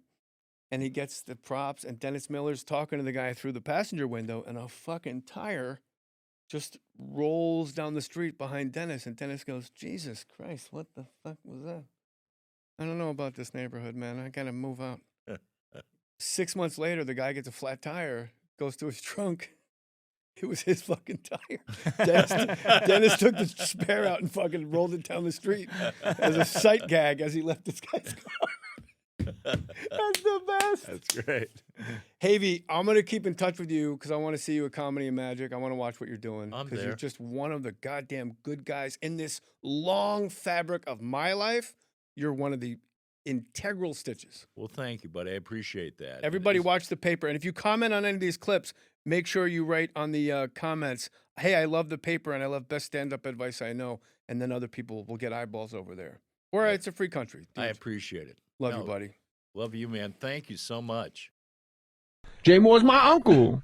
And he gets the props. And Dennis Miller's talking to the guy through the passenger window. And a fucking tire just rolls down the street behind Dennis. And Dennis goes, Jesus Christ, what the fuck was that? I don't know about this neighborhood, man. I got to move out. 6 months later, the guy gets a flat tire, goes to his trunk. It was his fucking tire. Dennis took the spare out and fucking rolled it down the street as a sight gag as he left this guy's car. That's the best. That's great. Havey, I'm going to keep in touch with you because I want to see you at Comedy and Magic. I want to watch what you're doing. Because you're just one of the goddamn good guys in this long fabric of my life. You're one of the integral stitches. Well, thank you, buddy. I appreciate that. Everybody watch the paper. And if you comment on any of these clips, make sure you write on the comments, hey, I love the paper and I love best stand-up advice I know. And then other people will get eyeballs over there. Or it's a free country. I appreciate it. Love you, buddy. Love you, man. Thank you so much. Jay Mohr's my uncle.